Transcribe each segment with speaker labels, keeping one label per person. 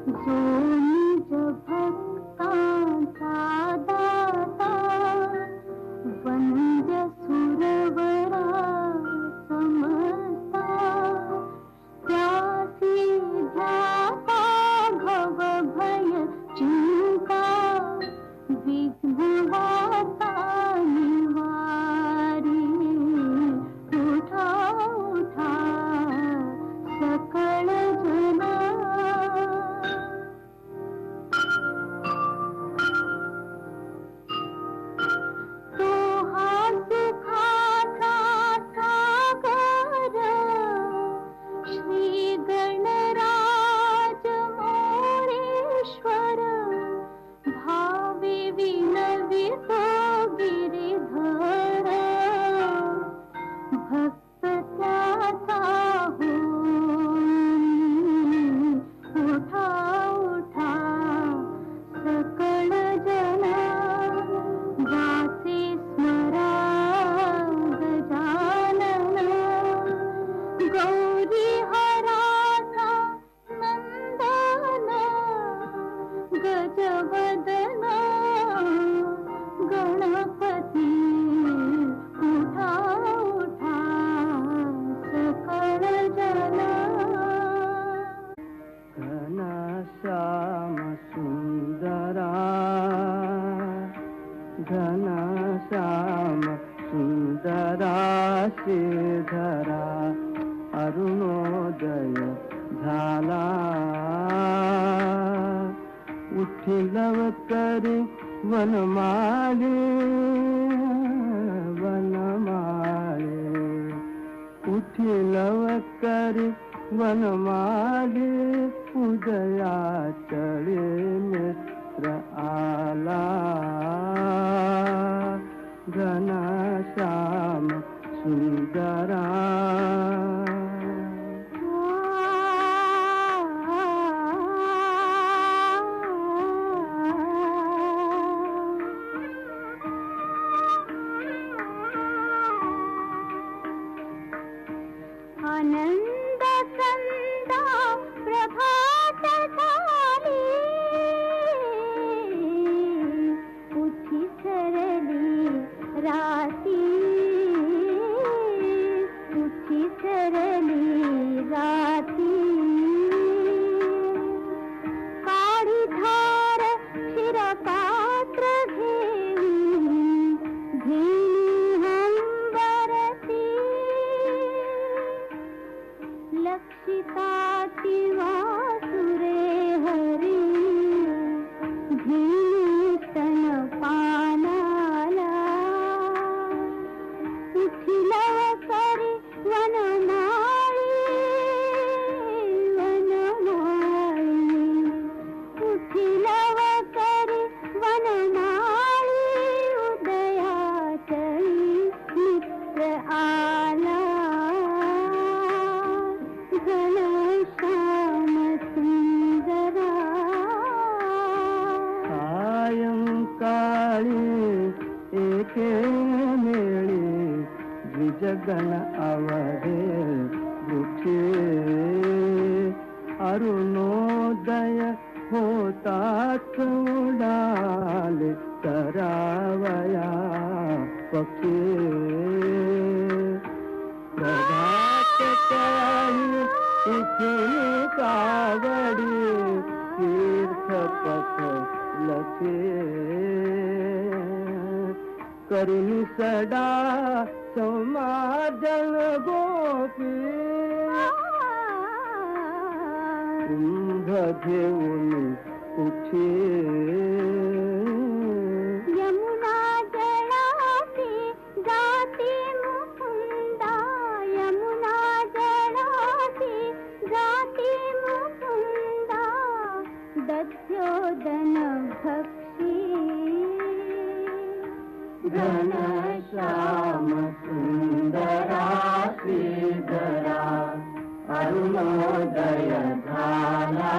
Speaker 1: जो निज भक्तांचा दाता वंद्य सुरवरा समजता त्यासी ध्याता भव भय चिंता विघ्नवार्ता निवारी उठा उठा सकळ जना तो हा सुखाचा सागर श्री गणराज मोरेश्वर भावे विनवितो गिरिधर भक्त त्याचा होई उठा उठा सकळ जना वाचे स्मरा गजानन गौरी हराचा नंदन गजवदन गणपती उठा उठा सकळ जना
Speaker 2: घनश्याम सुंदरा घनश्याम सुंदरा श्रीधरा अरुणोदय झाला उठिलव करी वनमाळे वनमाळे उठिलव करी वनमाळे उदया चळे मित्र आला घनश्याम सुंदरा
Speaker 1: आनंद संदा प्रभात झाली उठी सरली राती उठी सरली राती काढी धार शिरपात्र घेऊन घेऊन हंबरती लक्षिता वासुरे हरी भीषण पानाला उठिलव करी वनमाळी वनमाळी उठिलव करी वनमाळी उदया चळी मित्र आला घनश्याम सुंदरा
Speaker 2: सायंकाळी एके मेळी द्विजगण अवधे वृक्षे अरुणोदय होताच उडाले करावया पक्षी प्रभात काही उठून कावडी तीर्थपथ लखे करुण सडा समाजन गोपी कुंभ घेऊन उठे
Speaker 1: यमुना जळाती जाती मुकुंदा यमुना जळाती जाती मुकुंदा दध्योदन भक्षी
Speaker 2: घनश्याम सुंदरा श्रीधरा अरुणोदय झाला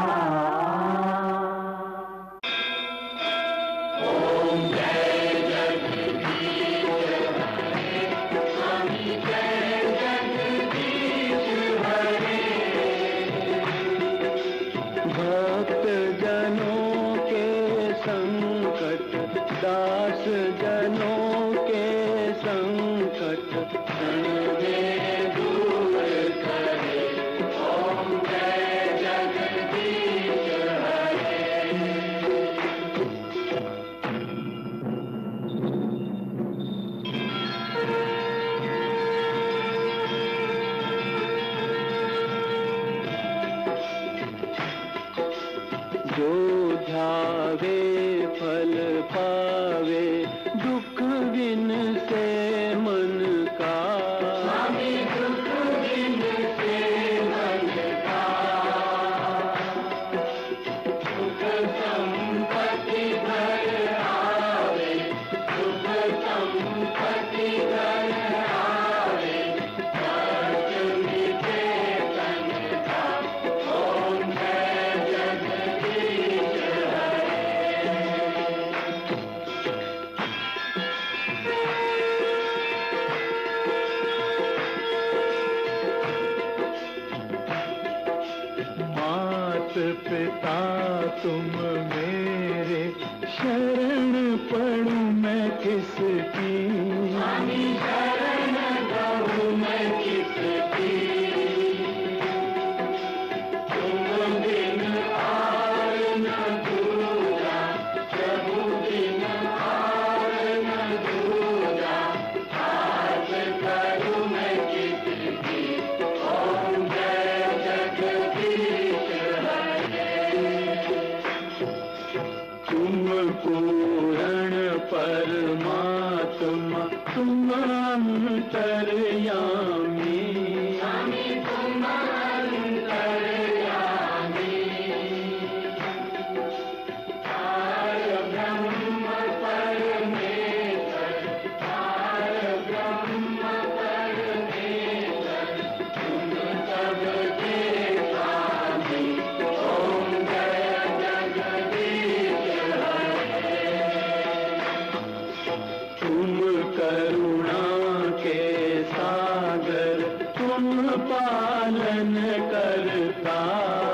Speaker 2: भक्त जनों के संकट, दास जनों के संकट क्षण में दूर करे। ओम जय जगदीश हरे। जो ध्यावे फल पावे, दुख बिन से मन का। स्वामी दुख बिन से मन का। सुख संपत्ति घर आवे, सुख संपत्ति घर आवे, कष्ट मिटे तन का। ओम जय जगदीश हरे। मात पिता तुम मेरे, शरण पड़ूं मैं किसकी। स्वामी शरण पड़ूं मैं किसकी। तुम बिन और न दूजा, प्रभु बिन और न दूजा, हाथ करूं मैं किसकी। ओम जय जगदीश हरे। तुम पूर्ण परमात्मा, तुम अंतर्यामी। स्वामी तुम अंतर्यामी। पार ब्रह्म परमेश्वर, पार ब्रह्म परमेश्वर, तुम सबके स्वामी। ओम जय जगदीश हरे। तुम करुणा के सागर, तुम पालन करता।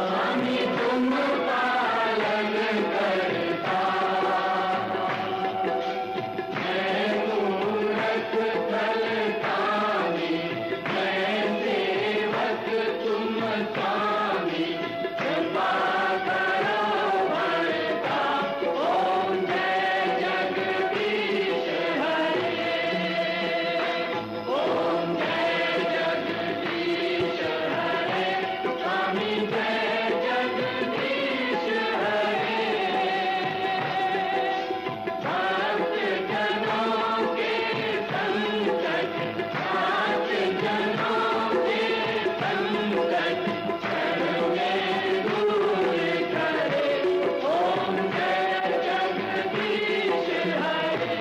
Speaker 2: स्वामी तुम पालन करता। मैं मूरख फलदानी, मैं सेवक तुम स्वामी, कृपा करो भरता। ओम जय जगदीश हरे। ओम जय जगदीश हरे। स्वामी जय जगदीश हरे। भक्त जनों के संकट, भक्त जनों के संकट क्षण में दूर करे। ओम जय जगदीश हरे।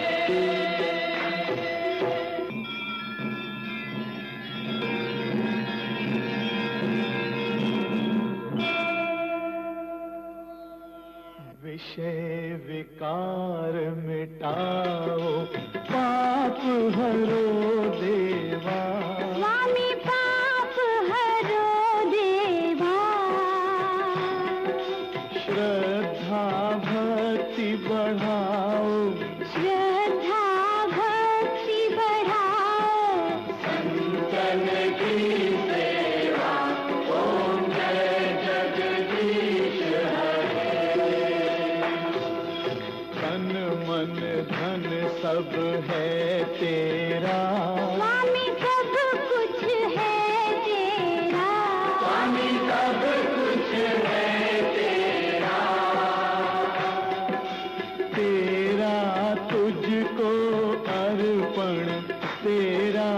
Speaker 2: विषय विकार मिटाओ, पाप हरो देवा।
Speaker 1: स्वामी पाप हरो देवा।
Speaker 2: श्रद्धा भक्ति बढ़ाओ,
Speaker 1: श्रद्धा भक्ति बढ़ाओ,
Speaker 2: संतन की सेवा। ओम जय जगदीश हरे। तन मन धन सब है तेरा।
Speaker 1: स्वामी सब कुछ है तेरा।
Speaker 2: स्वामी सब कुछ है तेरा। तेरा तुझको अर्पण, तेरा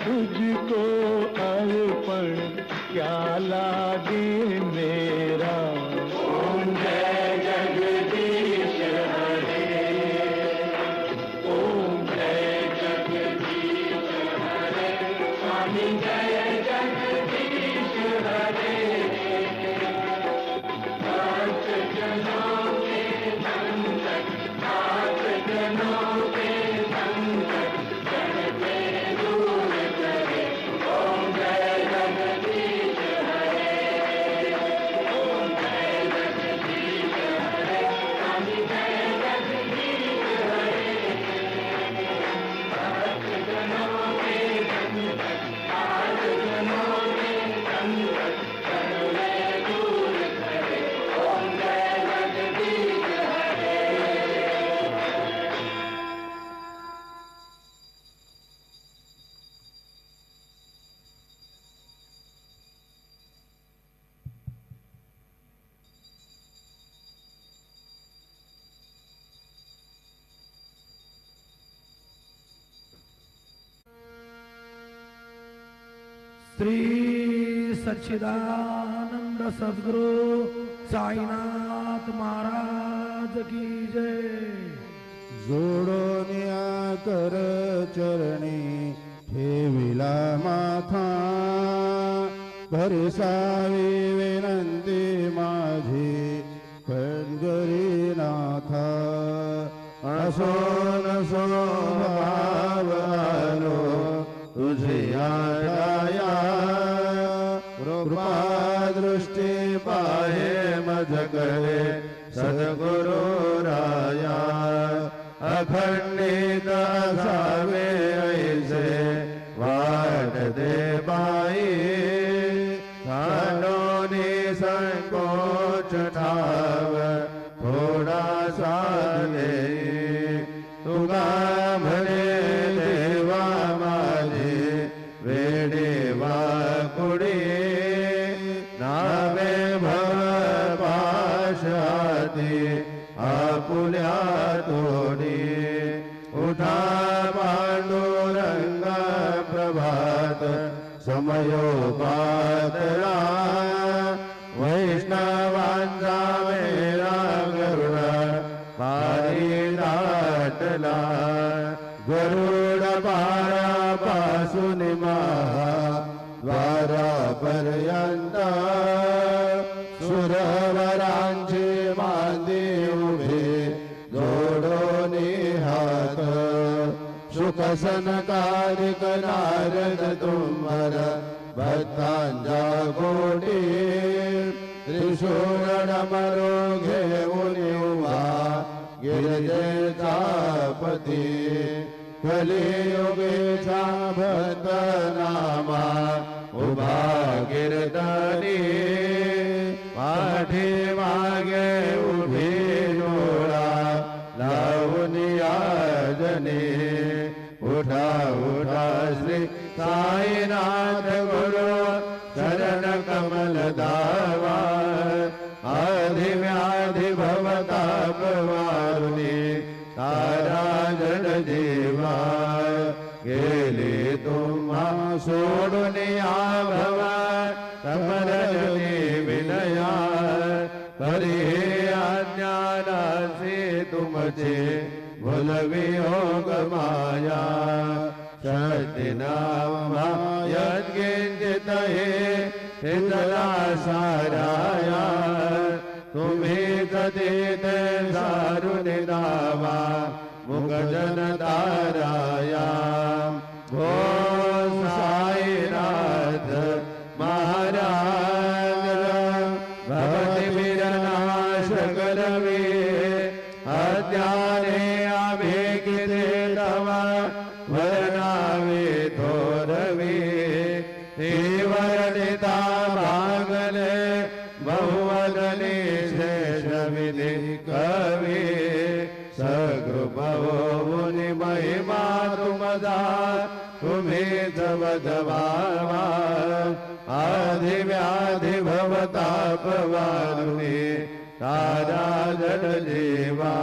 Speaker 2: तुझको अर्पण, क्या लागे मेरा। ओम जय जगदीश हरे। ओम जय जगदीश
Speaker 3: श्री सच्चिदानंद सद्गुरु साईनाथ महाराज की जय।
Speaker 4: जोडोनिया कर चरणी ठेविला माथा भरसावी विनंती माझी पंढरीनाथा असो नसो भाव आलो तुझे आया कृपा दृष्टी पाहे मजकडे सद्गुरु राया अखंडित असावे ऐसे वाट दे बाई सानोनी संकोच ठाव थोडासा दे तुका म्हणे देवा माझे वेडे वाकुडी नावे भव पाशाती आपुल्या तोडी उठा पांडुरंग प्रभात समयोपातला वैष्णवांचा मेरा गरुड पारी दाटला गरुड पारापासून महा द्वारापर्यंत सुरवरांची मांदी उभे जोडोनी हात सुखसनकारिक नारद तुंबर भक्तांच्या गोडी त्रिशूळ डमरू घेऊन उभा गिरजेचा पती कलियुगेचा भक्त नामा उभा कीर्तनी पाठी मागे उभी डोळा लावून याजने उठा उठा श्री साईनाथ गुरु चरण कमल दावा आधि व्याधि भवताप वारुणी तारा जड जीवा गेले तुम्हा सोडून या भवा समरणी विनया तरी अज्ञानाचे तुमचे भुलवी योग माया शक्ती नामा यद्किंचित हे चला साराया तुम्ही कधीते सारुण दावा मुखजन ताराया भो साईनाथ महाराज भवति विरनाश करवे अज्ञाने आभेकिते तव वर्णावे थोरवे वर्णिता भागले बहुवदने शेष विधि कवे सगृभवो मुनि महिमा तुमदा तुम्ही जवधवावा आधि व्याधि भवताप वारुणी तारा जड जीवा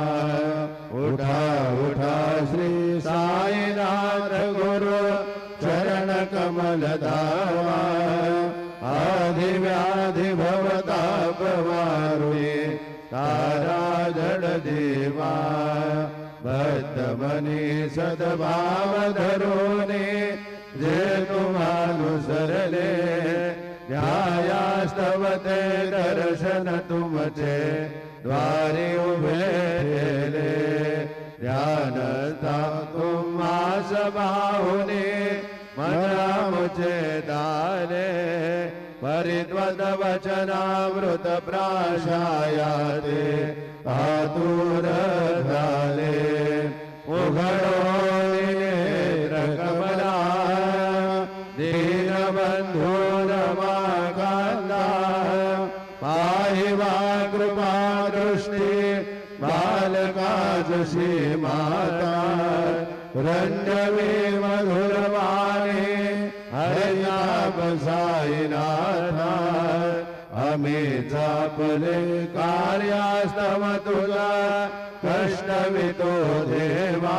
Speaker 4: उठा उठा श्री साईनाथ गुरु चरण कमल दावा आधि व्याधि भवताप वारुणी तारा जड जीवा बद्धमनी सद्भाव धरोने जे तुम्हानुसरले ध्यायास्तवते दर्शन तुमचे द्वारे उभे ठेले ध्यानता तुम्हास बाहुने मना मुझे दाले परित्वत वचनामृत प्राशायाते आतुर झाले उघडो रकमला दीनबंधू रमाकांता पाहिवा कृपा दृष्टी बालकाजशी माता रंजवे मधुरवाणे हरिनाम साईनाथा आम्ही जापले कार्यास्तव तुझा कष्टवितो देवा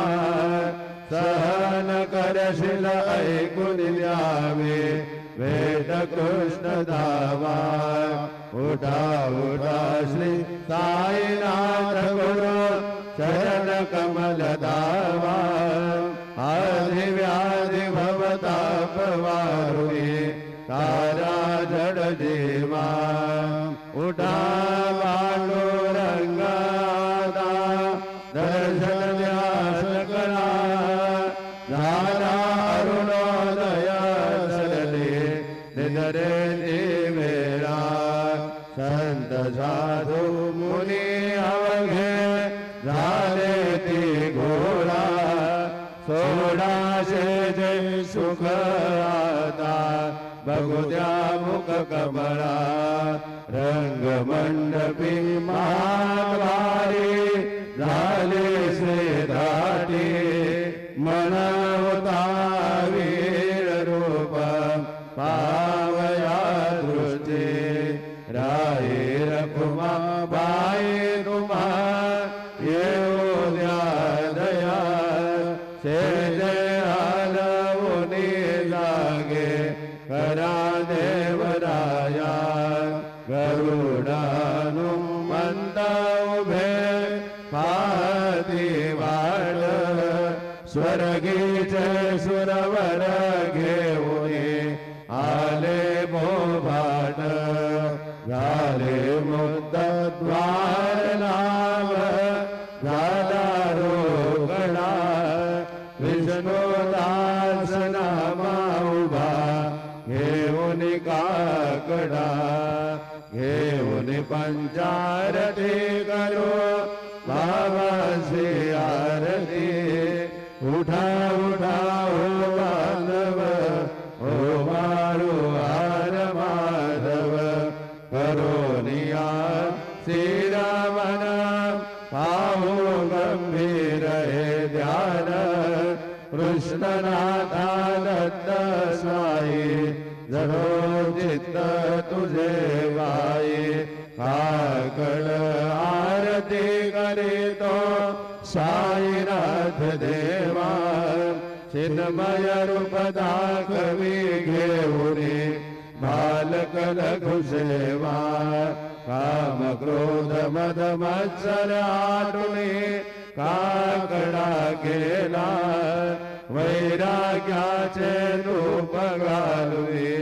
Speaker 4: सहन करशील ऐकून द्यावे वेद कृष्ण धावा उठा उठा श्री साईनाथ गुरु चरण कमल धावा आदि व्याधि भवताप वारुणे तारा जड जीवा उठा पांडुरंगा दर्शन व्यास करा झाला अरुणोदय सरले निधरे दिवेळा संत साधू मुनी अवघे झाले ती घोडा सोडाशे जय सुख आता बघू द्या मुख कमळा रंग मंडपी महावारी झाले श्री धाटी मन होता वीर रूप पावया दृष्टी राही रखुमा बाई तुम्हा येऊ द्या दया जय हलवुनी लागे करा देवराया गरुडानु मंद उभे पाहती वाट स्वर्गीचे सुरवर घेऊने आले मोभाट झाले मुद्दद्वार नाव झाला रोकडा विष्णुदास नामा उभा घेऊन काकडा घेऊन पंचारती करो बाबासी आरती उठा उठा हो बांधव हो मारू हार माधव करोनिया श्रीरामन पाहू गंभीर हे ध्यान कृष्णनाथा दत्त साई जरो चित्त तुझे वाई काकड आरती करीतो साईनाथ देवा चिन्मय रूप दाखवी घेऊनी बालक लघु सेवा काम क्रोध मद मत्सर आटुनी काकडा केला वैराग्याचे रूप घालवी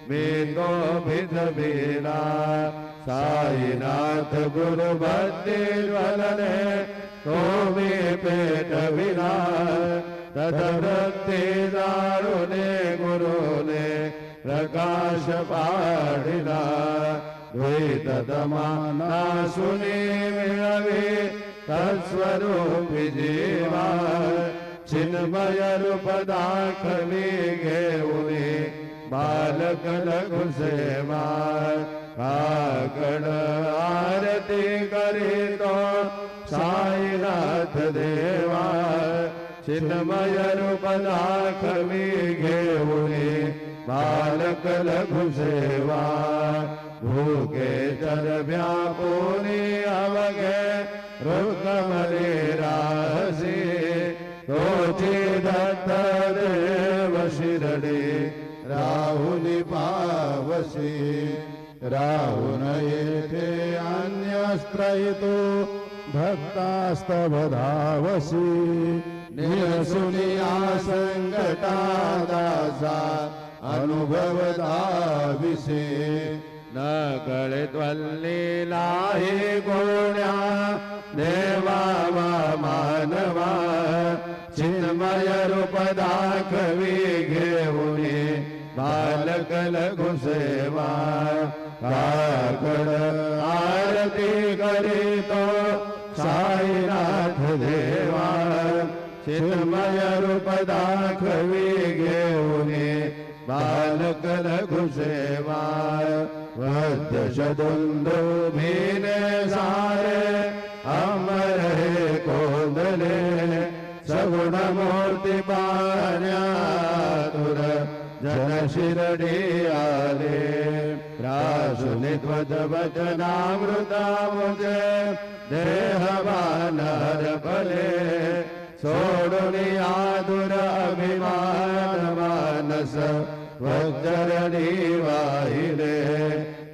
Speaker 4: मी तो भिजविला साईनाथ गुरु भक्ती ज्वलने तो मी पेटविला तदवृत्ती दारुणे गुरुने प्रकाश पाडिला द्वैत दमाना सुनी मिळवी तत्स्वरूपी जीवा चिन्मय रूप दाखवी घेऊनी बालक लघु सेवा काकड आरती करीतो साईनाथ देवा चिन्मय रूप दाखवी घेऊनी बालक लघु सेवा भूके जर व्यापुनी अवघे रुक्मले राहसी तोची दत्त देव शिरडी राहुनी पावसी राहुन येथे अन्यस्त्रयितो भक्तास्तव धावसी निरसुनिया संकटा दासा अनुभव दाविसे न कळित वल्लीलाही गोण्या देवा वा मानवा चिन्मय रूप दाखवी घेऊनी बालक लघु सेवा काकड आरती करीतो साईनाथ देवा चिन्मय रूप दाखवी घेऊनी बालक लघु सेवा वद्य शदुंदुभीने सारे अमर हे कोंदले सगुण मूर्ती पाहण्या तुर जन शिरडी आले रासुनी ध्वज वचनामृता मुझे देहवान हरपले सोडून आदुर अभिमान मानस वज्रणी वाहिले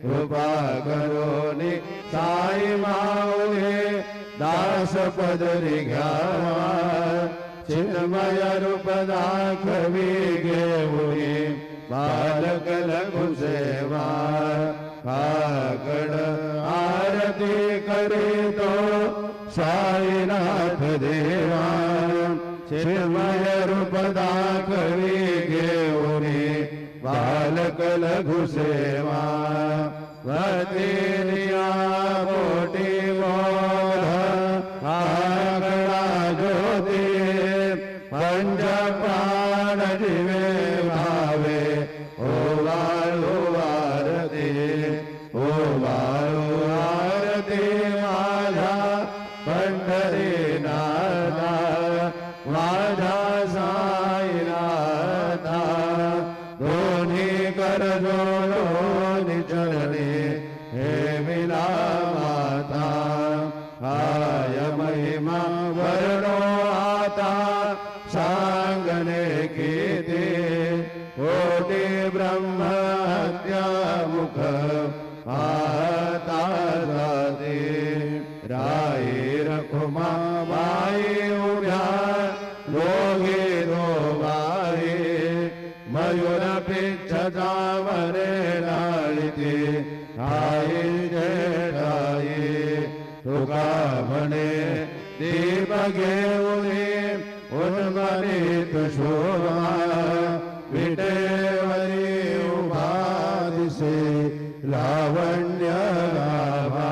Speaker 4: कृपा करोनी साई माऊली दास पदरी घ्यावा चिन्मय रूप दाखवी घेऊनी बालक लघु सेवा काकड आरती करीतो साईनाथ देवा चिन्मय रूप दाखवी घेऊनी बालक लघु सेवा वतीरिया कोटी बोध काकडा ज्योती पंच प्राण जीवे भावे ओ वाळू आरती ओ वाळू आरती माझा पंढरीनाथा माझा साईनाथा दोन्ही कर जोडून चरणी हे विला माता काय महिमा वर्णो आता सांगणे किती कोटी ब्रह्म हत्या मुख आता जाते राई रखुमा बाई उभ्या दोघे दोघाई मयूर पिच्छा वरे लाळिते आई जेठाई तुका म्हणे दीप घेऊनी उन्मनीत शोभा विटेवरी उभा दिसे लावण्य गाभा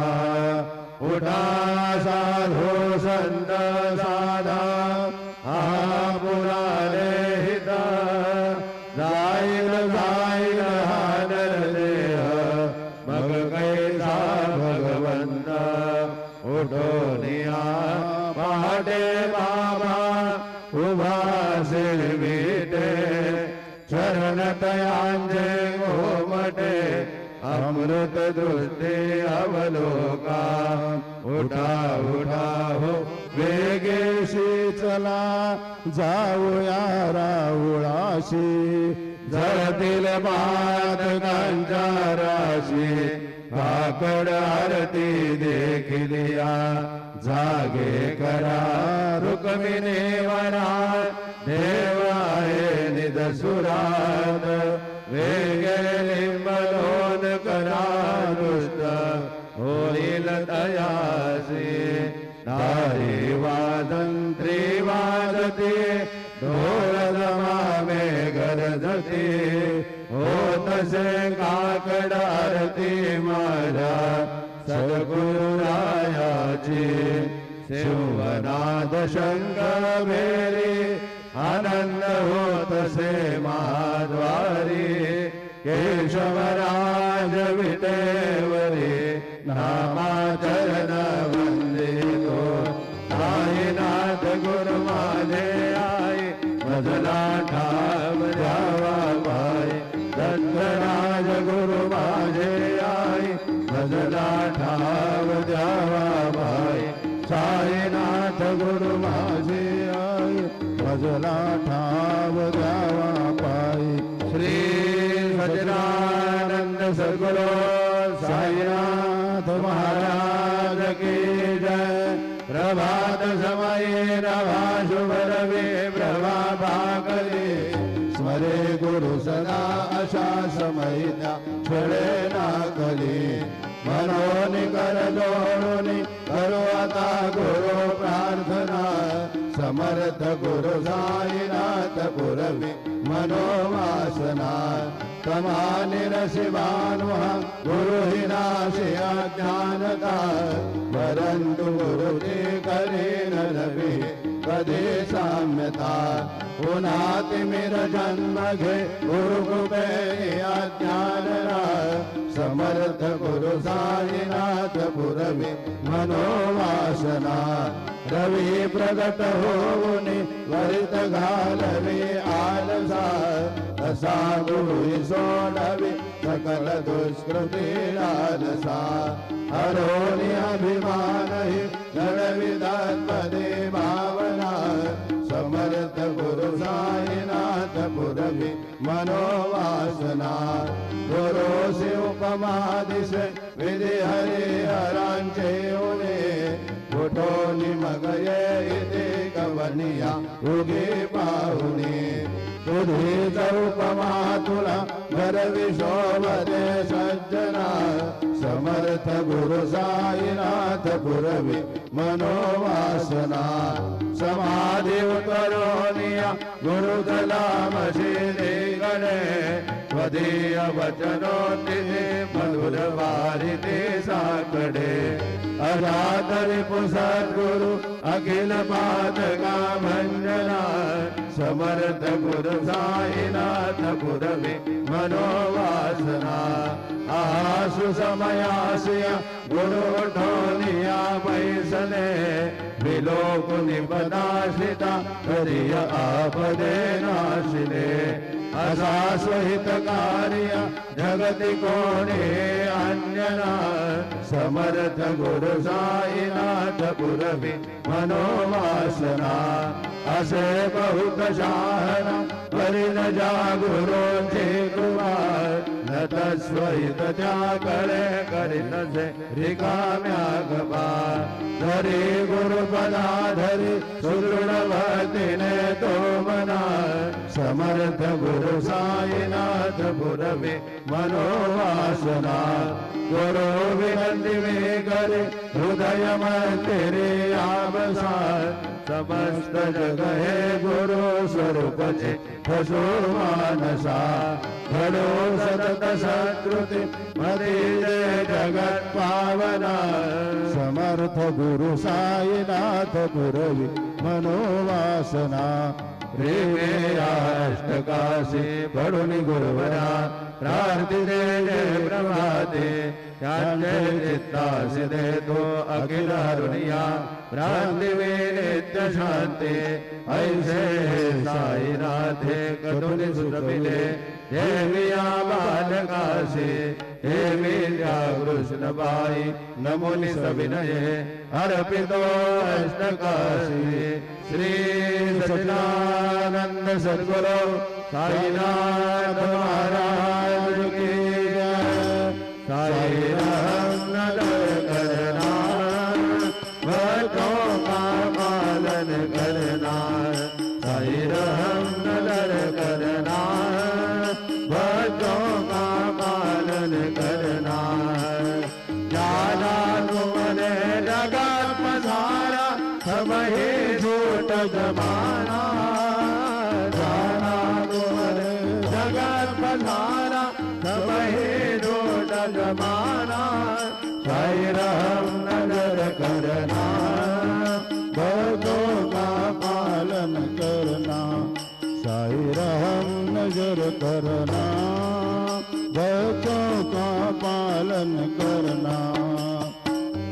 Speaker 4: उठा साधो संत साधा पुराणे हिता जाईल जाईल हा नरदेह मग कैसा भगवंत उठोनिया पहाटे बाबा उभा विटे चरण तयांजे घोमटे अमृत दृष्टी अवलोका उठा उठा हो वेगेशी चला जाऊया राऊळाशी जळतील पादकांच्या राशी काकड आरती देखिलिया जागे करा रुक्मिणी वना देव आहे निदसुरात वेगे लिंबलोन करा दुष्ट होईल तयासी नारी वादंत्री वादते ढोल दमामे गरजते होतसे काकड आरती माझ्या सद्गुरुरायाची शिवनाद शंकर भेरी आनंद होतसे महाद्वारी केशवराज विटेवरी नामाचरण वंदितो साईनाथ गुरु माझे आई मजला ठाव द्यावा बाई दत्तराज गुरु माझे आई मजला ठाव द्यावा बाई साईनाथ गुरु माझे आई मजला ठाव द्यावा पाई श्री सच्चिदानंद सद्गुरु साईनाथ महाराज की जय प्रभात समये नभा शुभ रवि प्रभा भागले स्मरे गुरु सदा अशा समयिता छळे नाकली मनोनि कर जोडूनि करो आता गुरु प्रार्थना समर्थ गुरु साईनाथ पुरवी मनोवासना तमानिरशिवानुः गुरु हि नाशि अज्ञानता परन्तु गुरुते करे न लभे कदे साम्यता पुनातिमिर जन्म घे गुरु कृपे अज्ञानरा समर्थ गुरु साईनाथ पुरवी मनोवासना रवि प्रगट होऊनि वरित घालवी आलसा असा गुरु सोडवी सकल दुष्कृती लालसा हरोनि अभिमान हि जडविदात्मदे भावना समर्थ गुरु साईनाथ पुरवी मनोवासना निस विधि हरिहरांचे उने कुठोनी मग ये इथे कवनिया उगे पाहुणे तुझी उपमा तुला घर विशोभते सज्जना समर्थ गुरु साईनाथ पुरवी मनोवासना समाधी करोनिया गुरुकलामशिने गणे त्वदीय वचनो तिथे मधुर वारिते साकडे अजातरि सद्गुरु अखिल पादका भंजना समर्थ गुरु साईनाथ पुरवे मनोवासना आसु समयासिया गुरु ठोनिया पैसले विलोक निपदाशिता हरिय आपदे नाशिले असा स्वहित कार्य जगति कोणे अन्यना समर्थ गुरु साईनाथ पुरवी मनोवासना असे बहुत शाहना परिण जागुरोचे कुमार न तस्वहित त्याकडे करीन से रिकाम्या गपा धरी गुरुपदा धरी सुदृढ भक्तीने तो मना समर्थ गुरु साईनाथ पुरवे मनोवासना गुरु विनंती में करे हृदय मंदिरे आबसार समस्त जग हे गुरु स्वरूप छे ठसो मानसा घडो सतत सत्कृति मती जगत पावना समर्थ गुरु साईनाथ पुरवी मनोवासना प्रेमे अष्टकाशी पडुनि गुरुवरा प्रार्थिते जय प्रभाते त्यांचे चित्तासी देतो अखिल हरुनिया भ्रांती नित्य शांती ऐसे साईनाथे कटुनि सुतमिले देविया बालकाशी हे विद्या कृष्णबाई नमोनि सविनये अर्पितो अष्टकाशी श्री सच्चिदानंद सद्गुरु साईनाथ महाराज की जय। साई राम नगर करना भक्तों का पालन करना साई राम नगर करना भक्तों का पालन करना जाना तुमने जगत पधारा सब ही झूठ जमाना जाना तुमने जगत पधारा सब ही झूठ जमाना साई राम नगर करना भक्तों का पालन करना साई राम नजर करना भक्तों का पालन करना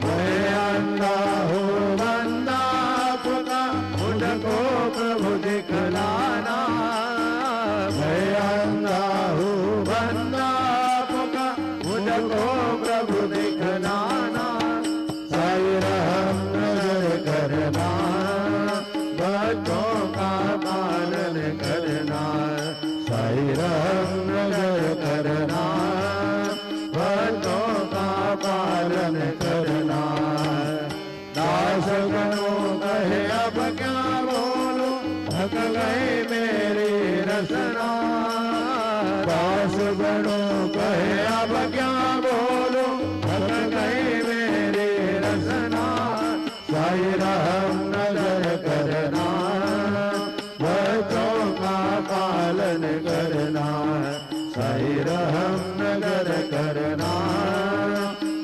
Speaker 4: मैं अंधा हूँ बंदा खुदा मुझको प्रभु दिखलाना मैं अंधा हूँ बंदा खुदा मुझको प्रभु दिखलाना साई राम नजर करना भक्तों का पालन करना साई राम नजर करना भक्तों का पालन करना दास गणों कहे अब क्या बोलो थक गए मेरी रचना दास गणों कहे अब क्या बोलो थक गए मेरी रचना साई राम नजर करना भक्तों का पालन करना साई राम नजर करना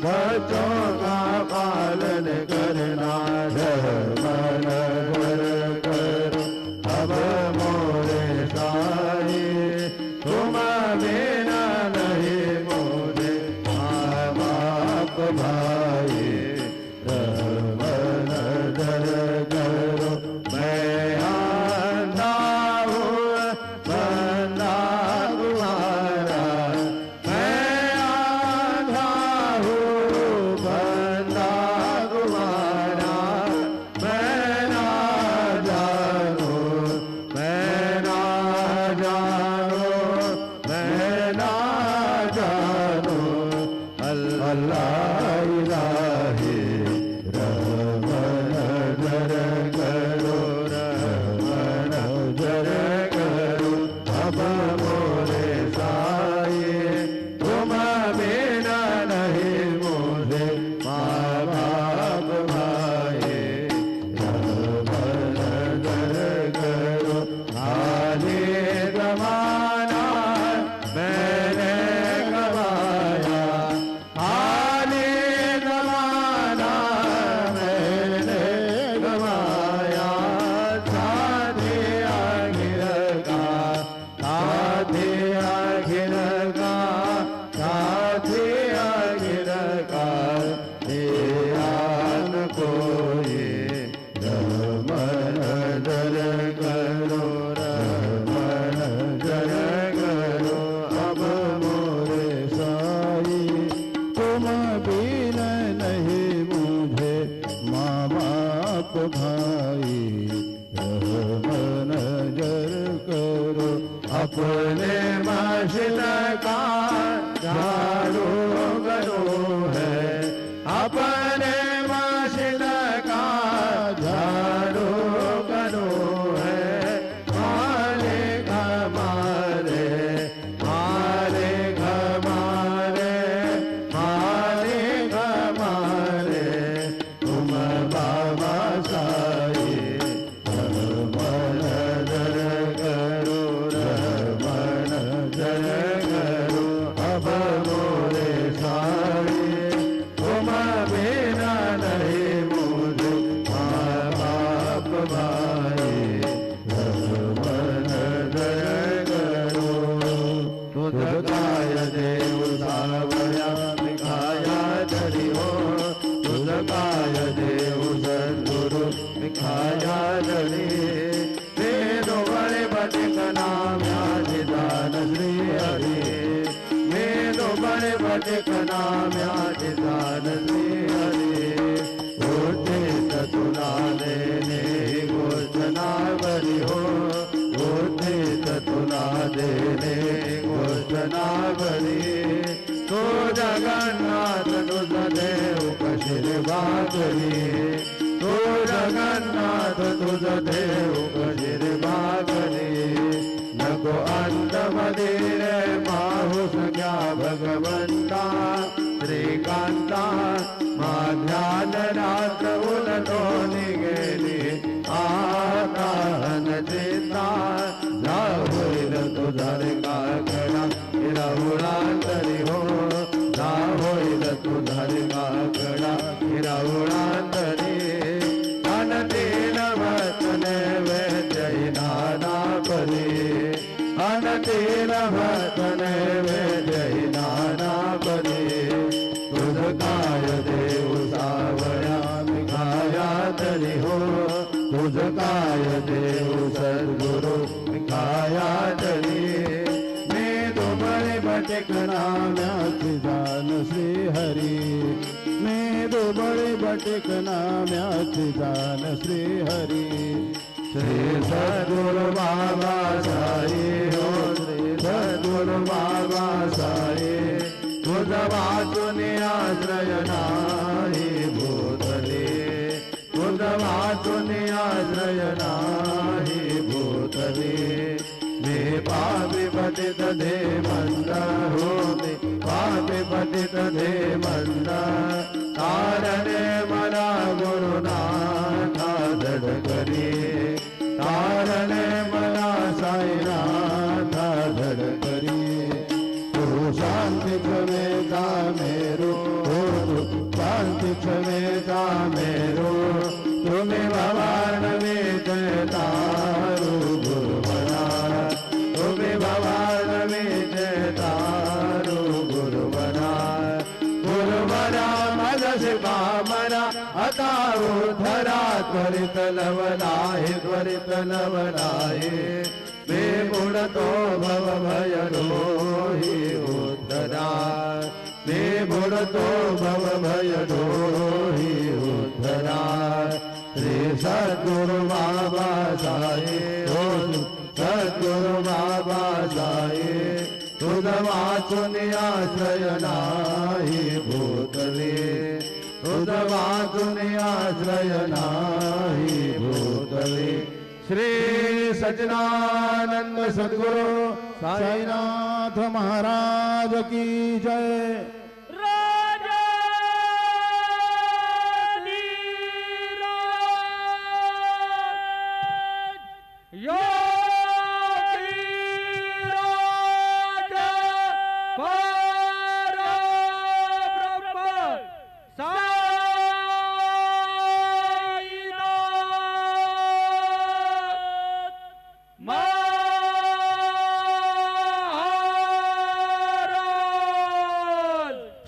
Speaker 4: भक्तों का पालन करना धर्म नगर करो अब मोरे साई तुम बिना नहीं मोरे माँ बाप भाई धर्म नगर करो मैं आंधा हूँ बंदा तुम्हारा मैं आंधा हूँ बंदा तुम्हारा मैं भाई रहम नजर करो अपने मस्जिद का झाड़ू करो है अपने मस्जिद का झाड़ू करो है मालिक हमारे मालिक हमारे मालिक हमारे तुम बाबा साई रहमन दर करो रहमन दर करो अब मोरे साई तुम बिना नहीं मुझे माँ बाप भाई रहमन दर करो तुझ काय देव सावया मिखाया धरी हो तुझ काय देव सद्गुरु मिखाया धरी वेदो बड़े बटिक नाम याजिदान श्री हरि वेदो बड़े बटिक नाम याजिदान श्री हरि होते तुला देने घोषणा बरी हो होते तुला देने घोषणा बरी तो जगन्नाथ तुझ देव कशिर बागरी तो जगन्नाथ तुझ देव कशिर बागरी नको अंत मदिरे माहुस क्या भगवंता श्रीकांता माध्यान रात्र उलटो निगेली आकान चिंता जा होईल तुझा रे काकडा हिरावळांतरी हो जा होईल तुझा रे काकडा हिरावळांतरी अनतीन वचने वेजय नाना परी अनतीन वचने वेजय नाना परी तुझ काय देव सावया मिखाया तरी हो तुझ काय देव सद्गुरु मिखाया तरी मी दुबळे भटक नाम्याची जान श्री हरी मी दुबळे भटक नाम्याची जान श्री हरी श्री सद्गुरु बाबा साई हो श्री सद्गुरु बाबा साई तुझ वाचून आश्रय नाही भूतले तुझ वाचून आश्रय नाही भूतले मे पापी पतित दे मंद हो मे पापी पतित दे मंद तारणे मला गुरुनाथा धडकरी तारणे मला साईनाथा धडकरी तू शांति क्षमेता मेरो शांति क्षमेता मेरो तुम्हें भगवान में तारू गुरुवरा तुम्हें भगवान में तारू गुरुवरा गुरुवरा मदस कामरा अतारो धरा त्वरित लवलाहे त्वरित लवलाहे मे गुण तो भव भय रोहि उद्धरा मे गुण तो भव भय रोहि उद्धरा श्री सद्गुरु बाबा साई हो सद्गुरु बाबा साई तुझ वाचून आश्रय नाही भूतले तुझ वाचून आश्रय नाही भूतले श्री सच्चिदानंद सद्गुरु साईनाथ महाराज की जय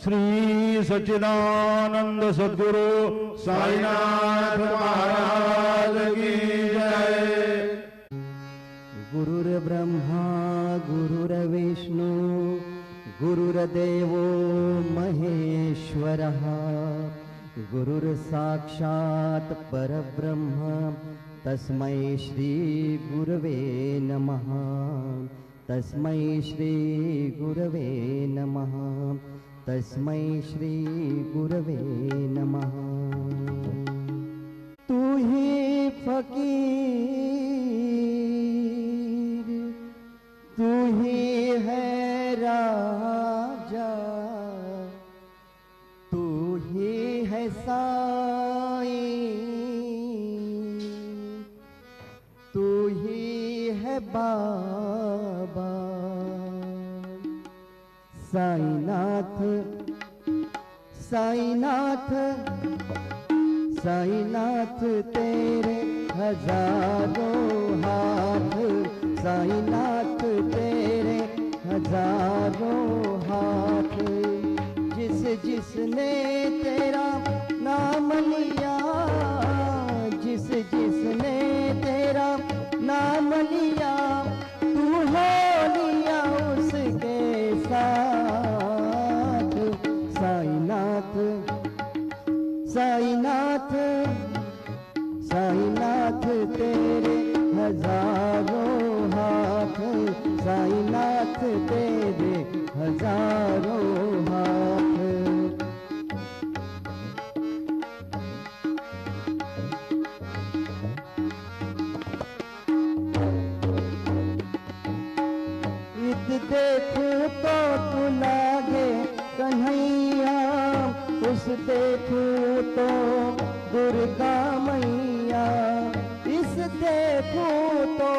Speaker 4: श्री सच्चिदानंद सद्गुरु साईनाथ महाराज की जय।
Speaker 5: गुरुर्ब्रह्मा गुरुर्विष्णु गुरुर्देवो महेश्वरः गुरुर्साक्षात् साक्षात् परब्रह्म तस्मै श्री गुरवे नमः। तस्मै श्री गुरवे नमः। तस्मै श्री गुरवे नमः। तू ही फकीर, तू ही है राजा, तू ही है साईं, तू ही है बाबा। साईनाथ साईनाथ साईनाथ तेरे हजारों हाथ, साईनाथ तेरे हजारों हाथ। जिस जिसने तेरा नाम लिया, जिस जिसने तेरा नाम लिया, तू हो लिया उसके साथ। साईनाथ साईनाथ साईनाथ तेरे हजारों हाथ, साईनाथ तेरे हजारों हाथ। इत देखूं तो तू लागे कन्हैया, उस देखूं तो दुर्गा मैया, इस देखूं तो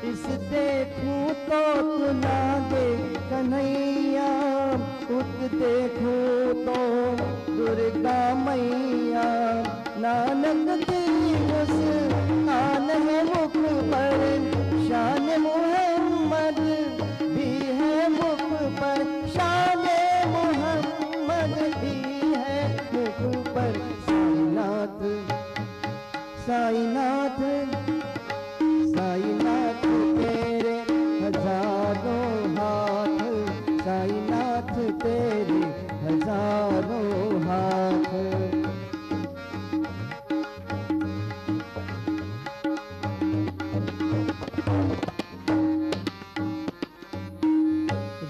Speaker 5: इस देखूं तो तू लागे कन्हैया, उस देखूं तो दुर्गा मैया। नानक की मुस्कान है मुख पर, शान मोहम्मद भी है मुख पर, शान मोहम्मद भी है मुख पर। साईनाथ साईनाथ साईनाथ तेरे हजारों हाथ, साईनाथ तेरे हजारों हाथ।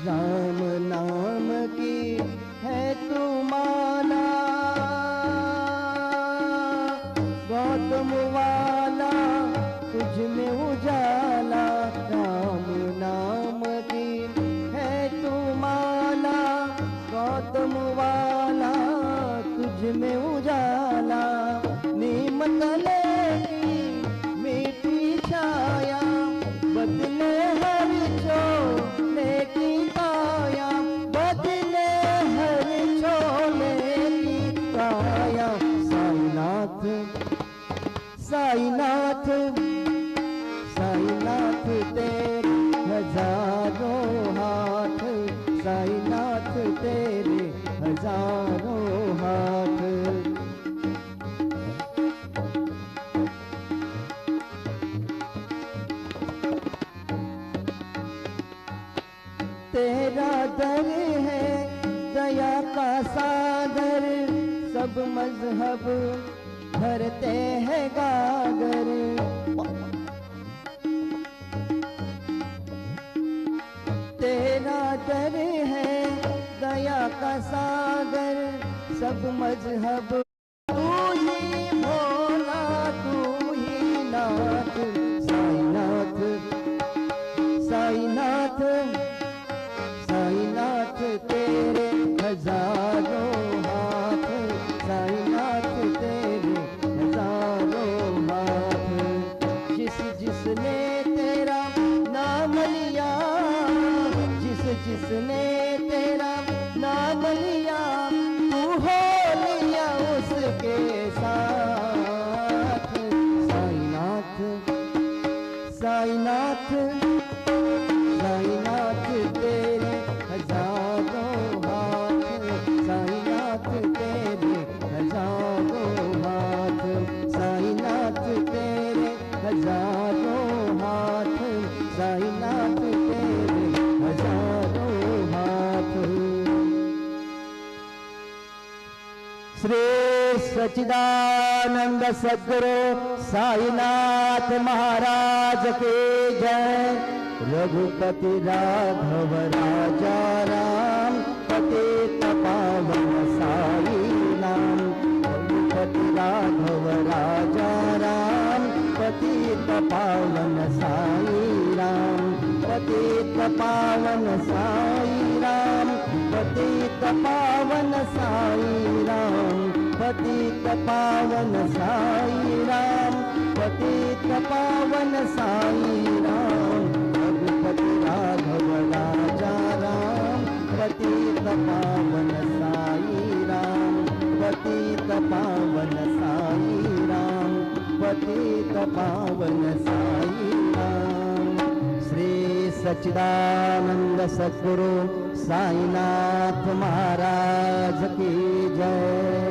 Speaker 5: राम नाम की है तू माला, गौतम वाला तुझ में उजाला। राम नाम की है तू माला, गौतम वाला तुझ में उजाला। नीम तले की मीठी छाया, बदले हर छोले की काया, बदले हर छोले की काया। साईनाथ साईनाथ साईनाथ तेरे हजारों हाथ, साईनाथ तेरे हजारों हाथ। तेरा दर है दया का सागर, सब मजहब भरते हैं गागर। तेरा दर है दया का सागर, सब मजहब। तू ही भोला तू ही नाथ। साईनाथ साईनाथ साईनाथ तेरे हजारों हाथ, साईनाथ तेरे हजारों हाथ। जिस जिसने तेरा नाम लिया, जिस जिसने तेरा नाम लिया, तू हो लिया उसके साथ। साईनाथ साईनाथ साईनाथ तेरे हजारों हाथ, साईनाथ तेरे हजारों हाथ, साईनाथ तेरे हजारों हाथ, साईनाथ तेरे हजारों श्री सच्चिदानंद सद्गुरु साईनाथ महाराज की जय। रघुपति राघव राजा राम पतित पावन साई राम। रघुपति राघव राजा राम पतित पावन साई राम। पतित पावन साई राम। पतित पावन साई राम। पतित पावन साई राम। पतित पावन साई राम। रघुपति राघव राजा राम पतित पावन साई राम। पतित पावन साई राम। पतित पावन साई राम। श्री सच्चिदानंद सद्गुरु साईनाथ महाराज की जय।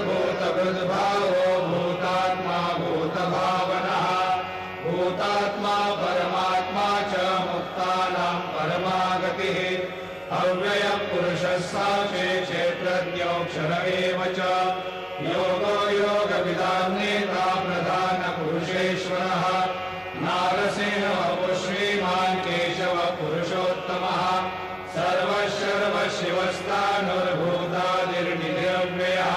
Speaker 6: भूतकृद्भावो भूतात्मा भूतभावनः भूतात्मा परमात्मा च मुक्तानां परमागतिः अव्ययः पुरुषः साक्षी क्षेत्रज्ञोऽक्षर एव च योगो योगविदां नेता प्रधानपुरुषेश्वरः नारसिंहः श्रीमान् केशव पुरुषोत्तमः सर्वशिवस्तानुर्भूतादिर्निरव्ययः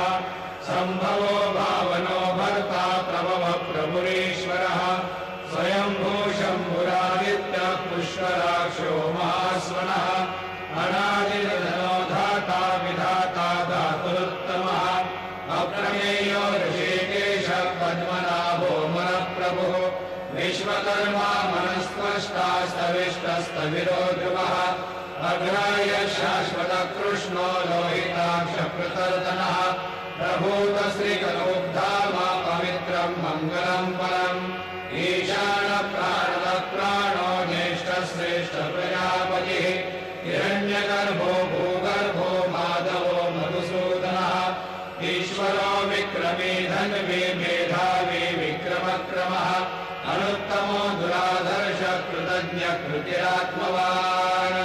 Speaker 6: सम्भवो भावनो भर्ता प्रभवः प्रभुरीश्वरः स्वयंभू शम्भुरादित्यः पुष्कराक्षो महास्वनः अनादिर्धनो धाता विधाता धातुरुत्तमः अप्रमेयो ऋषिकेशः पद्मनाभो मनप्रभुः विश्वकर्मा मनस्त्वष्टा स्तविष्टस्तविरो ध्रुवः अग्राह्य शाश्वत कृष्णो लोहिताक्षप्रतर्दनः प्रभूतश्रीकरोग्धामा पवित्रं मङ्गलं परम् ईशानप्राणो ज्येष्ठश्रेष्ठ प्रजापतिः हिरण्यगर्भो भूगर्भो माधवो मधुसूदनः ईश्वरो विक्रमी धन्वी मेधावी विक्रमक्रमः अनुत्तमो दुराधर्ष कृतज्ञ कृतिरात्मवान्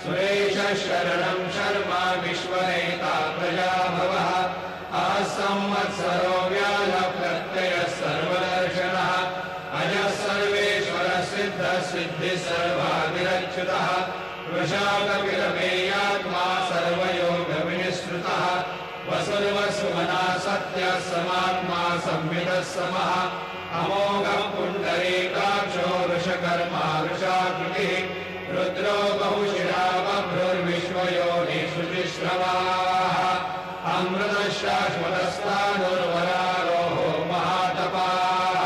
Speaker 6: सुरेश शरणं शर्मा विश्वनेता प्रजाभवः असंवत्सरो व्याल प्रत्ययः सर्वदर्शनः अजः सर्वेश्वर सिद्ध सिद्धि सर्वादिरच्युतः वृषाकपिलमेयात्मा सर्वयोग विनिश्रुतः वसुर्वसुमना सत्य समात्मा संविदः समः अमोघः पुण्डरीकाक्षो वृषकर्मा वृषाकृतिः रुद्रो बहुशिरा बभ्रुर्विश्वयोनिषु जिश्रवाः अमृतशाश्वतस्तानुर्वरारोहो महातपाः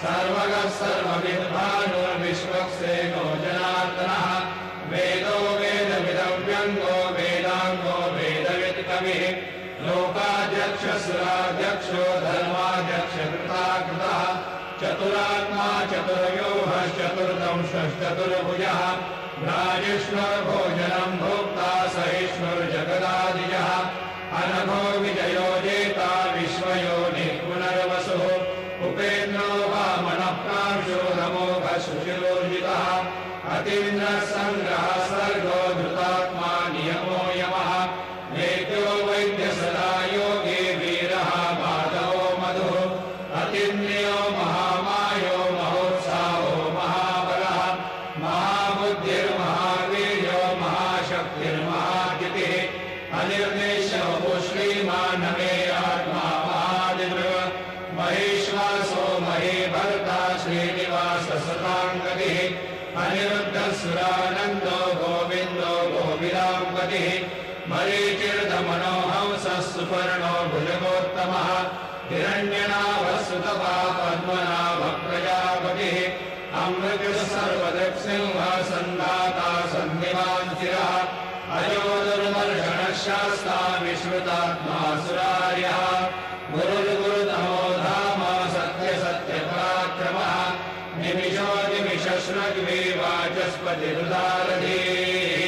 Speaker 6: सर्वगः सर्वविद्भानुर्विश्वक्सेनो जनार्दनः वेदो वेदविदव्यङ्गो वेदाङ्गो वेदवित्कविः लोकाध्यक्षसुराध्यक्षो धर्माध्यक्ष कृताकृतः चतुरात्मा चतुर्व्यूहश्चतुर्दंशश्चतुर्भुजः भ्राजिष्णुर्भोजनं भोक्ता सहिष्णुर्जगदादिजः अनघो विजयो जेता विश्वयोनिः पुनर्वसुः उपेन्द्रो वामनः प्रांशो नमोघः सुशिरोर्जितः अतीन्द्रः सङ्ग्रहः सर्गो धृतात्मा नियमो यमः वेद्यो वैद्य सदा योगी वीरः माधवो मधुः अतीन्द्रियो महामायो महोत्साहो महाबलः महाबुद्धिर्महावीर्यो महाशक्तिर्महाजितिः अनिर्देशो श्रीमानमेयात्मा महादिवृ महेश्वासो महीभर्ता श्रीनिवास सताङ्गतिः अनिरुद्धसुरानन्दो गोविन्दो गोविदाम्पतिः मरीचिर्दमनोहंसः सुपर्णो भुजगोत्तमः हिरण्यनाभसुतपा पद्मनाभः प्रजापतिः अमृतः सर्वदृक्सिंहः सन्धाता सन्धिमान् चिरः अजो दुर्मर्षणः शास्ता विश्रुतात्मा सुरार्यः गुरुर्गुरुतमो धाम सत्यसत्यपराक्रमः निमिषो निमिषश्रग्वी वाचस्पतिहृदारधीः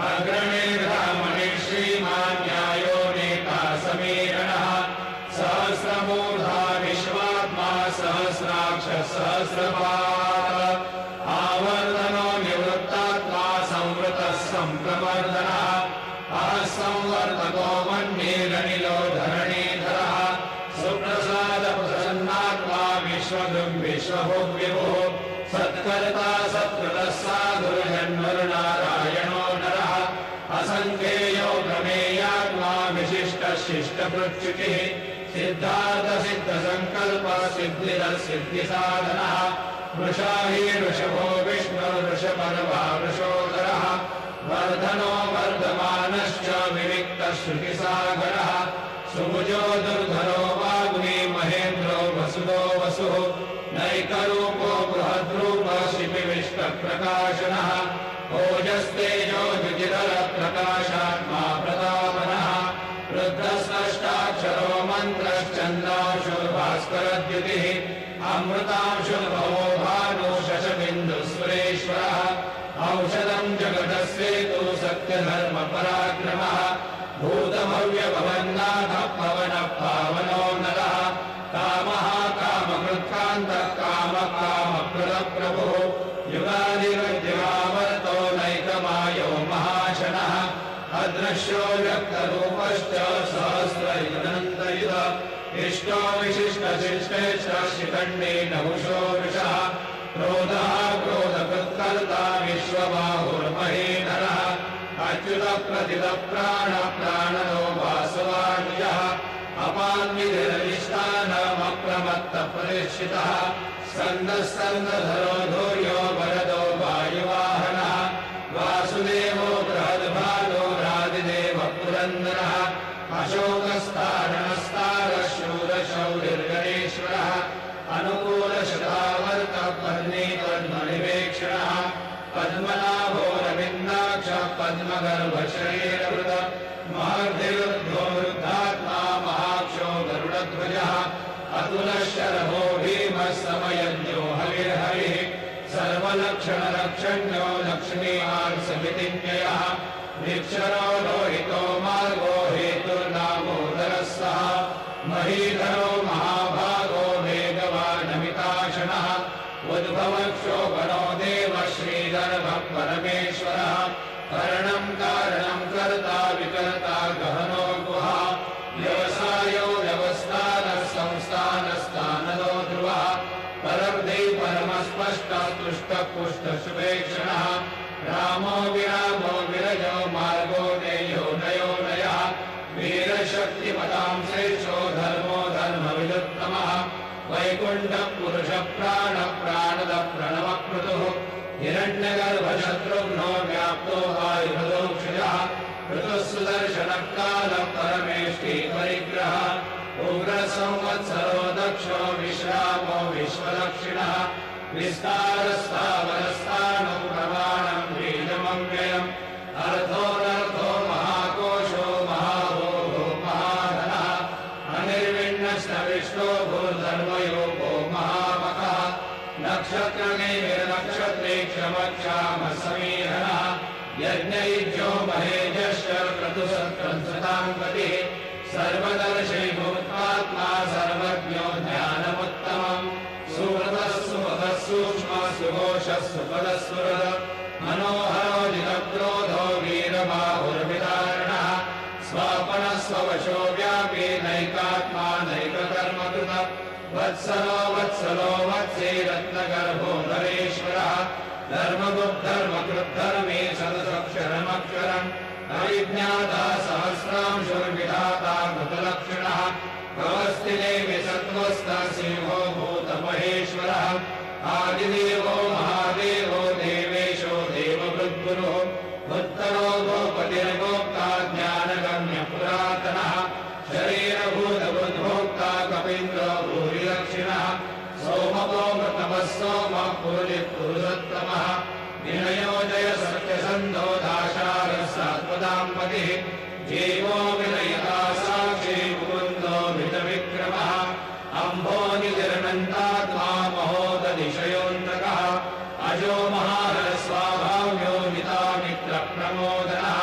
Speaker 6: अग्रणे ब्राह्मणे श्रीमान् न्यायो नेता समीरणः सहस्रमूर्धा विश्वात्मा सहस्राक्ष सहस्रपाद आवर्तनो निवृत्तात्मा संवृतः सम्प्रवर्धनः असंवर्तको मन्येरनिलो धरणीधरः सुप्रसादप्रसन्नात्मा विश्वभुग्विश्वभुग्विभुः सत्कर्ता सत्कृतः साधुर्जन्मरुनारायणो नरः असङ्ख्येयो प्रमेयात्मा विशिष्टशिष्टपृच्छुचिः सिद्धार्थसिद्धसङ्कल्प सिद्धिरसिद्धिसाधनः वृषाही वृषभो विष्णुर्वृषपर्वा वृषोदरः वर्धनो वर्धमानश्च विविक्तश्रुतिसागरः सुभुजो दुर्धरो वाग्मी महेन्द्रो वसुदो वसुः नैकरूपो बृहद्रूप शिपिविष्टप्रकाशनः ओजस्तेजो द्विजितरप्रकाशात्मा प्रतापनः रुद्रस्पष्टाक्षरो मन्त्रश्चन्द्रांशो भास्करद्युतिः अमृतांशो भवो भानो शशबिन्दुसुरेश्वरः औषधं जगदस्येतु सत्यधर्मपराक्रमः भूतभव्यभवन्नाथः पवनः सविद इष्टो विशिष्टशिष्टेष्टशिखण्डे नहुषो वृषः क्रोधः क्रोधकृत्कर्ता विश्वबाहुर्महेधरः अच्युतप्रतितप्राणप्राणनो वासवानुजः अपान्विधिरधिष्ठानमप्रमत्तप्रतिष्ठितः स्कन्दस्कन्दधरो धूर्यो वरदो वायुवाहनः वासुदेवो बृहद्भानो रादिदेव पुरन्दरः अशोकस्तारणस्तारशूरशौरिर्गणेश्वरः अनुकूलशतावर्तपद्मेतन्मणिवेक्षणः पद्मनाभो रविन्दाक्षः पद्मगर्भशरीरवृत महर्धिरुद्धो वृद्धात्मा महाक्षो गरुडध्वजः अतुलशरभो भीमः समयज्ञो हविर्हरिः सर्वलक्षणलक्षण्यो लक्ष्मीवांसमितिज्ञयः निक्षरो लोहितो मार्गो हेतुर्नामोदरः सः महीधरो महाभागो वेगवानमिताशनः उद्भवक्षोभनो देवः श्रीधर्मः परमेश्वरः करणं कारणं कर्ता विकर्ता गहनो गुहा व्यवसायो व्यवस्थानः संस्थानस्थानदो ध्रुवः परब्धि परमस्पष्टः तुष्टः पुष्टः शुभेक्षणः रामो विरामो विरजो मार्गो नेयो नयो नयः वीरशक्तिपदां श्रेष्ठो धर्मो धर्मविदुत्तमः वैकुण्ठः पुरुषः प्राणः प्राणदः प्रणवकृतुः हिरण्यगर्भशत्रुघ्नो व्याप्तो वायुभदोक्षजः ऋतुः सुदर्शनः कालः परमेष्टि परिग्रहः उग्रसंवत्सरो दक्षो विश्रामो विश्वदक्षिणः विस्तारस्थावरस्थानं प्रमाणं बीजमव्ययम् अर्थोऽनर्थो महाकोशो महाभोगो महाधनः अनिर्विण्णस्तविष्टो भूर्धर्मयोगो महामखः नक्षत्रनिर्नक्षत्रे क्षमक्षामः समीरणः यज्ञयुज्यो महेजश्च क्रतुसत्सतां गतिः सर्वदर्शी भूतात्मा सर्वज्ञो ज्ञानमुत्तमम् सुहृदः सुमतः सूक्ष्मः सुघोषः सुपदस्फुरः मनोहरो जितक्रोधो वीरबाहुर्विदारणः स्वापनः स्ववशो व्यापी नैकात्मा नैककर्मकृतः वत्सलो वत्सलो वत्से रत्नगर्भो नरेश्वरः धर्मगुप्धर्मकृद्धर्मे सदसक्षरमक्षरम् अविज्ञाता सहस्रांशुर्विधाता कृतलक्षणः कवस्तिने विसत्त्वस्थः सिंहो भूतमहेश्वरः आदिदेवो महादेवो देवेशो देववृद्गुरुः उत्तरो गोपतिर्गोप्ता ज्ञानगम्यपुरातनः शरीरभूतबुद्भोक्ता कपीन्द्रो भूरिलक्षिणः सोमपो मृतमः सोमः पुरुषोत्तमः विनयोजय सत्यसन्धो दाशारः सात्वदाम्पतिः जीवो विनयता साक्षी मुकुन्दो मितविक्रमः अम्भो निजर्नन्तात्मा महोदधिशयोऽन्तकः अजो महारस्वाभाव्यो मितामित्रप्रमोदनः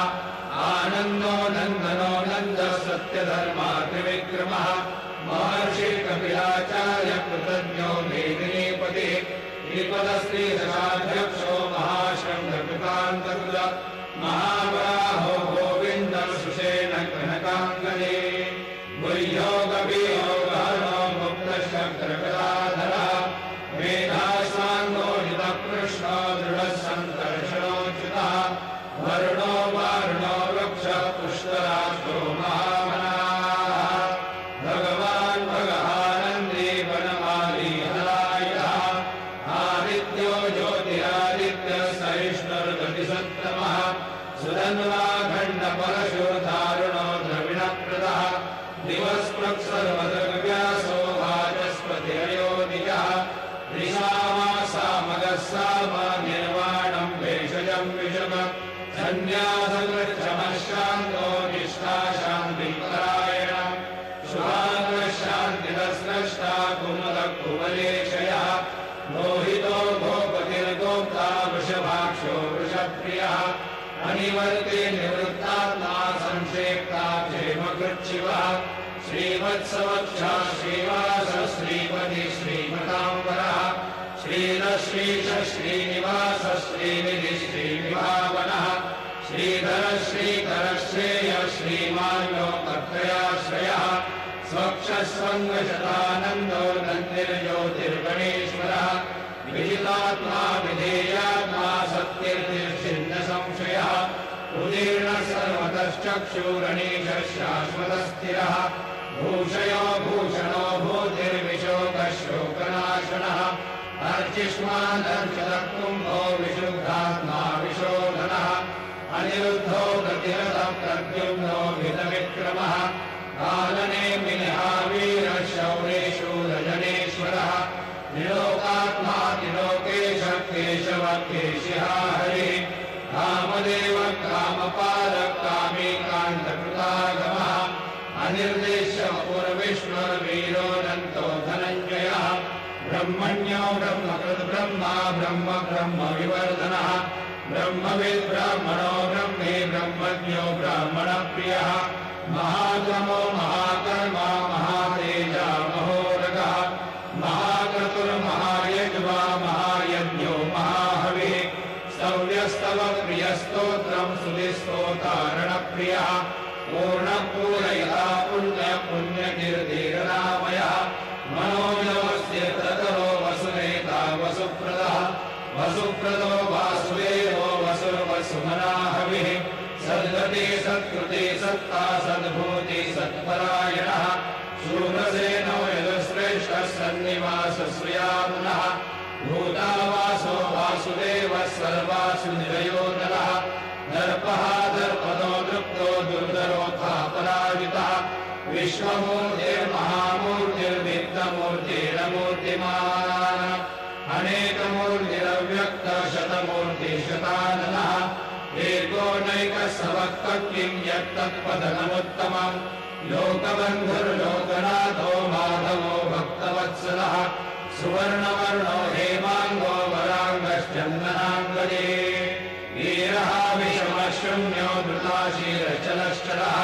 Speaker 6: आनन्दो नन्दनो नन्दः सत्यधर्मा त्रिविक्रमः महर्षि कपिलाचार्य कृतज्ञो मेदिनीपतिः श्रीपदस्त्रीदशाध्यक्षो महाशृङ्गकृतान्तकृत महावराहो गोविन्दं सुषेण कनकाङ्गने गुह्यो गभीरो गहनो गुप्तशक्रगदाधरः मेधासाङ्गोजितः कृष्णो दृढः सङ्कर्षणोच्युतः वरुणो वारुणो वृक्षः पुष्कराष्ट्रो महामनाः भगवान् भगवानन्दी वनमाली हरायः आदित्यो ज्योतिरादित्यः सहिष्णुर्गतिसत्तमः सुधन्वाखण्डपरशुर्धारुणो द्रविणप्रदः दिवस्पृक्सर्वदृग्व्यासो वाचस्पतिरयोनिजः त्रिसामासामगः साम निर्वाणं भेषजं विषम सन्न्यासकृच्छमः शान्तो निष्ठा शान्तिपरायणः शुभाङ्गः शान्तिदस्रष्टा कुमुदः कुवलेशयः मोहितो गोपतिर्गोप्ता वृषभाक्षो वृषप्रियः अनिवर्ते निवृत्तात्मा संक्षेप्ता क्षेमकृच्छिवः श्रीवत्सवक्षा श्रीवास श्रीपति श्रीमताम्बरः श्रीरश्रीश श्रीनिवास श्रीनिधि श्रीविभावनः श्रीधर श्रीकर श्रेय श्रीमान्यो कर्तयाश्रयः वक्षस्वङ्गशतानन्दो नन्दिर्ज्योतिर्गणेश्वरः विजितात्मा विधेयात्मा सत्कीर्तिर्छिन्न संशयः उदीर्णः सर्वतश्चक्षुरणीशः शाश्वतस्थिरः भूषयो भूषणो भूतिर्विशोकशोकनाशनः अर्चिष्मादर्शतः कुम्भो विशुद्धात्मा विशोधनः अनिरुद्धो प्रतिरथः प्रद्युम्नो भितविक्रमः कालनेमिनः वीरः शौरेशूरजनेश्वरः त्रिलोकात्मा त्रिलोकेशः केशवः केशिः हरिः कामदेवः कामपालः कामीकान्तकृतागमः अनिर्देश्य पूर्विष्णुर्वीरोऽनन्तो धनञ्जयः ब्रह्मण्यो ब्रह्मकृद्ब्रह्मा ब्रह्म ब्रह्मविवर्धनः ब्रह्मविद् ब्राह्मणो ब्रह्मे ब्रह्मज्ञो ब्राह्मणप्रियः महागमो महाकर्मा महातेजा महोरगः महाक्रतुर्महायज्वा महायज्ञो महाहविः स्तव्यस्तव प्रियस्तोत्रम् सुधिस्तोतारणप्रियः पूर्णपूरयिता पुण्यपुण्यकीर्तिरनामयः मनोजवस्यतरो वसुनेता वसुप्रदः वसुप्रदो वासुदेवो वसुर्वसुमनाहविः सद्गति सत्कृति सत्ता सद्भूति सत्परायणः शूरसेनो यदुश्रेष्ठः सन्निवासश्रियामुनः भूतावासो वासुदेवः सर्वासुनिरयोधनः दर्पः दर्पदो दृप्तो दुर्धरोऽथा पराजितः विश्वमूर्तिर्महामूर्तिर्नित्यमूर्तिरमूर्तिमान् अनेकमूर्तिरव्यक्त शतमूर्तिशताननः एको नैकसवक्तः किं यत्तत्पदनमुत्तमम् लोकबन्धुर्लोकनाथो माधवो भक्तवत्सलः सुवर्णवर्णो हेमाङ्गो वराङ्गश्चन्दनाङ्गजे वीरः विषमशून्यो धृताशीरश्चलश्चलः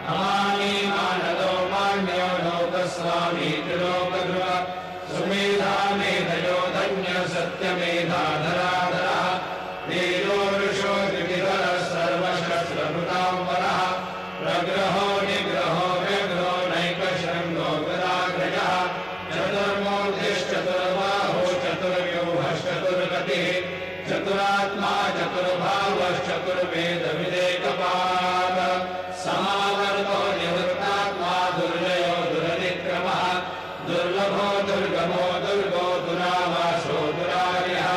Speaker 6: नमामि मानदो मान्यो लोकस्वामी त्रिलोकध्रुव सुमेधा मेधयो धन्य सत्यमेधाधराधरः तेजो ऋषो त्रिविधरः सर्वशस्त्रभृताम्बरः प्रग्रहो निग्रहो व्यग्रो नैकशृङ्गो गदाग्रजः चतुर्मूर्तिश्चतुर्बाहो चतुर्व्यूहश्चतुर्गतिः चतुरात्मा चतुर्भावश्चतुर्वेदविदेकपाद समावर्तो निवृत्तात्मा दुर्जयो दुरतिक्रमः दुर्लभो दुर्गमो दुर्गो दुरावासो दुरार्यः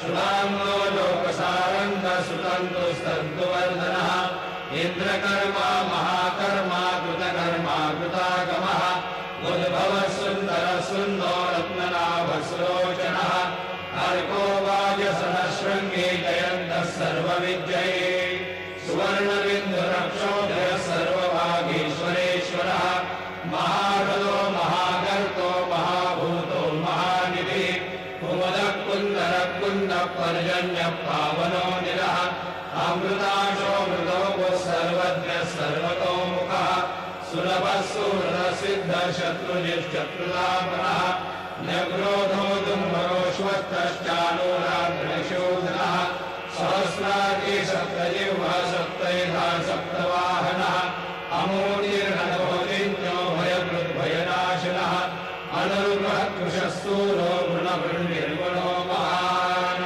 Speaker 6: शुभाङ्गो लोकसारङ्गः सुतन्तुस्तन्तुवर्धनः इन्द्रकर्मा महाकर्मा कृतकर्मा कृतागमः उद्भवः सुन्दरः सुन्दो रत्ननाभस्लोचनः अर्को वाजसनः शृङ्गे जयन्तः सर्वविजये सुवर्णबिन्दुरक्षोभ्यः सर्वभागीश्वरेश्वरः महागलो महागर्तो महाभूतो महानिधिः कुमुदः कुन्दरः कुन्दः पर्जन्यः पावनो निलः अमृताशो मृतोः सर्वज्ञः सर्वतोमुखः सुलभः सुहृदः सिद्धः शत्रुनिश्चत्रुतापनः न्यग्रोधो दुम्बरोश्वस्तश्चानूराग्निशोधनः सहस्रार्की सप्तजिह्वः सप्तैधा सप्तवाहनः अमूर्तिर्नभोजिन्यो भयकृद्भयनाशनः अनुग्रहः कृशस्तूरो गुणवृन्निर्गुणो महान्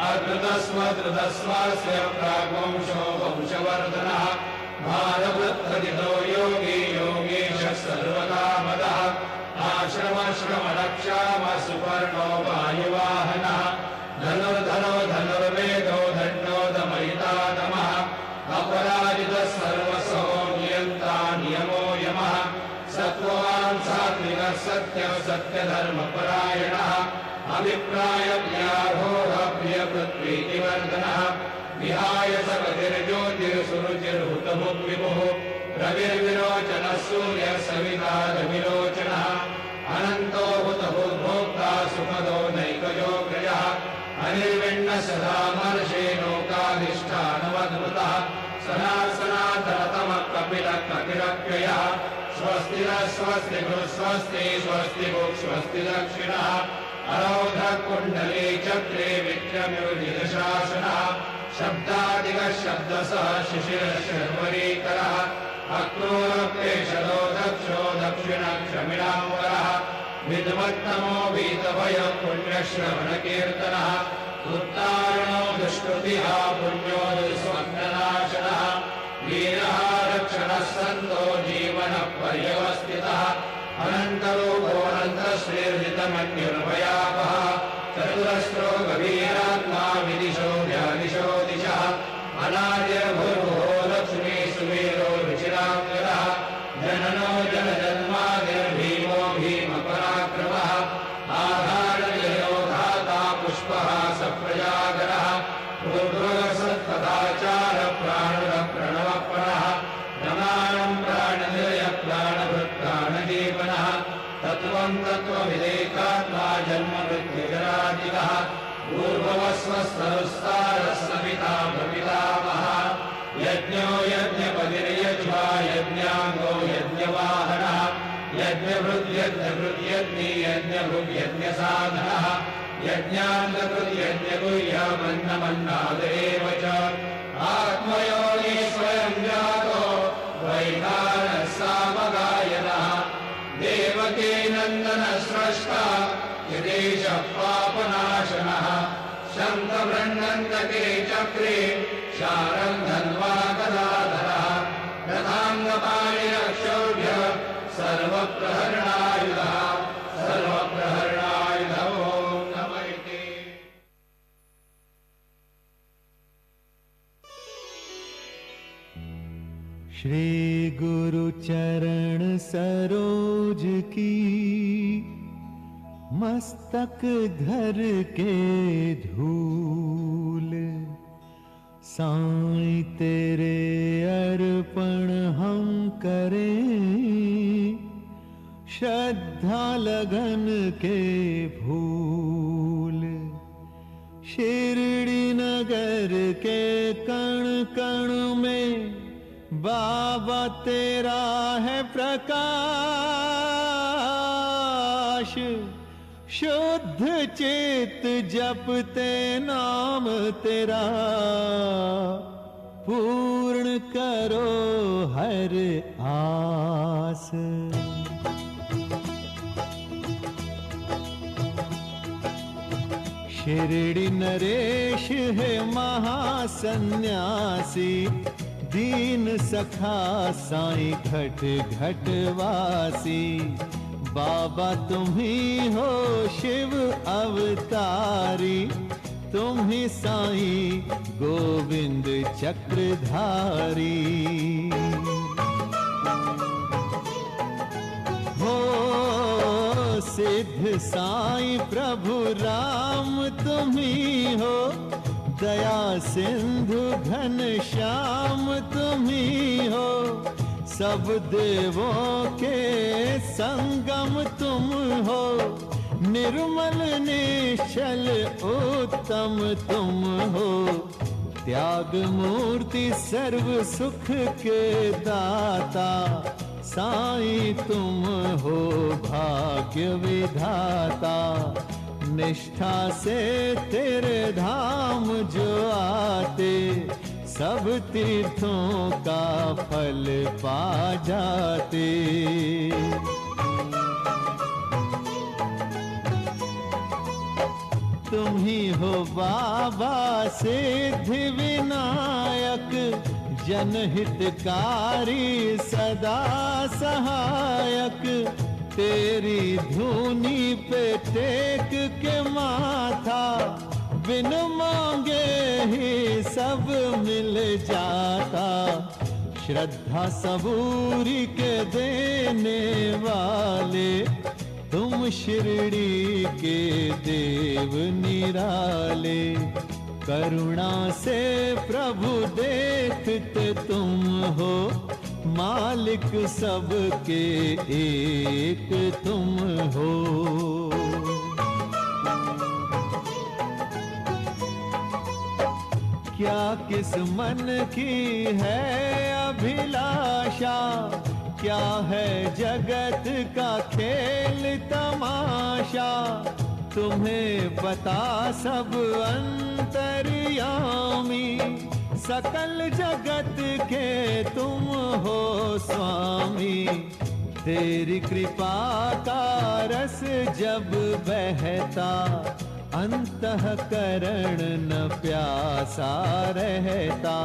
Speaker 6: अकृतस्वधृतस्वास्य प्राग्वंशो वंशवर्धनः भारवृद्धजितो योगी योगीशः सर्वकामदः आश्रमश्रमणक्षाम सुपर्णो वायुवाहनः धनुर्धरो धनुर्वेदो दण्डोदमयितादमः अपराजितः सर्वसो नियन्ता नियमो यमः सत्त्ववान् सात्विकः सत्यः सत्यधर्मपरायणः अभिप्रायव्याघोः प्रियपृथ्वीतिवर्धनः विहाय सगतिर्ज्योतिर्सुरुचिर्हुतभुग्विभुः रविर्विरोचनः सूर्यः सवितारविलोचनः अनन्तो हुतभुग्भोक्ता सुखदो नैकयोग्रजः अनिर्विण्णः सदामर्षे लोकाधिष्ठानमद्भुतः सनातनतमः कपिलः कपिलव्ययः स्वस्तिनः स्वस्ति स्वस्ति स्वस्ति स्वस्ति दक्षिणः अरौधः कुण्डले चक्रे विक्रम्योजितशासनः शब्दादिकः शब्दसः शिशिरः शर्वरीकरः अक्रूरप्रेषदो दक्षो दक्षिणक्षमिणाम्बरः विद्वत्तमो वीतभयः पुण्यश्रवणकीर्तनः उत्तारणो दुष्कृतिः पुण्यो दुष्स्वप्ननाशनः वीरः रक्षणः सन्तो जीवनः पर्यवस्थितः अनन्तरूपोऽनन्तश्रीर्जितमन्युर्भयापः चतुरस्रो गभीरात्मा विदिशो व्यादिशो दिशः अनार्यभूर्भुवो लक्ष्मी सुवीरो रुचिराङ्गदः जननो जनजन्मादिर्भीमो भीमपराक्रमः आधारनिलयो धाता पुष्पः सप्रजागरः पूर्वसत्पदाचार प्राणप्रणवप्रणः नमानं प्राणनिलय प्राणभृत्प्राणजीवनः तत्त्वं तत्त्वविदेकात्मा जन्ममृत्युजरादिकः पूर्ववस्वस्तरुस्तारः सविता प्रपितामहः यज्ञो यज्ञपतिर्यज्वा यज्ञाङ्गो यज्ञवाहनः यज्ञभृद्यज्ञभृद्यज्ञी यज्ञभृद्यज्ञसाधनः यज्ञाङ्गकृद्यज्ञगुह्यमन्नमन्नादेव च आत्मयोनि स्वयं जातो वैखानः सामगायनः देवकी नन्दनः स्रष्टा यदेशः पापनाशनः शङ्खबृह्णन्तके चक्रे शारं धन्वा गदाधरः रथाङ्गपाणिरक्षोभ्यः सर्वप्रहरणायुधः सर्वप्रहरणायुधो नमैते।
Speaker 2: श्री गुरु चरण सरोज की मस्तक धर के धूल साईं तेरे अर्पण हम करें श्रद्धा लगन के फूल। शिरडी नगर के कण कण में बाबा तेरा है प्रकाश, शुद्ध चित जपते नाम तेरा पूर्ण करो हर आस। शिरडी नरेश है महासन्यासी, दीन सखा साईं घट घट वासी। बाबा तुम ही हो शिव अवतारी, तुम ही साईं गोविंद चक्रधारी। हो सिद्ध साईं प्रभु राम तुम ही हो, दया सिंधु घन श्याम तुम ही हो। सब देवों के संगम तुम हो, निर्मल निश्चल उत्तम तुम हो। त्याग मूर्ति सर्व सुख के दाता, साईं तुम हो भाग्य विधाता। निष्ठा से तेरे धाम जो आते, सब तीर्थों का फल पा जाते। तुम ही हो बाबा सिद्धि विनायक, जनहितकारी सदा सहायक। तेरी धुनी पे टेक के माथा, बिन मांगे ही सब मिल जाता। श्रद्धा सबूरी के देने वाले, तुम शिरडी के देव निराले। करुणा से प्रभु देखते तुम हो, मालिक सबके एक तुम हो। क्या किस मन की है अभिलाषा, क्या है जगत का खेल तमाशा। तुम्हें बता सब अंतर्यामी, सकल जगत के तुम हो स्वामी, तेरी कृपा का रस जब बहता, अंतःकरण न प्यासा रहता।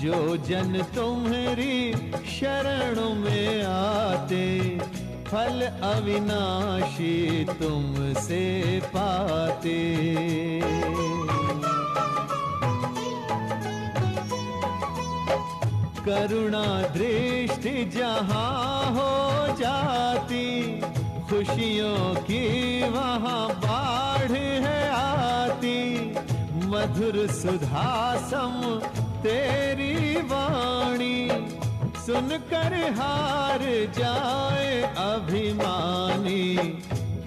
Speaker 2: जो जन तुम्हारी शरण में आते, फल अविनाशी तुमसे पाते। करुणा दृष्टि जहाँ हो जाती, खुशियों की वहाँ बाढ़ है आती। मधुर सुधा सम तेरी वाणी, सुनकर हार जाए अभिमानी।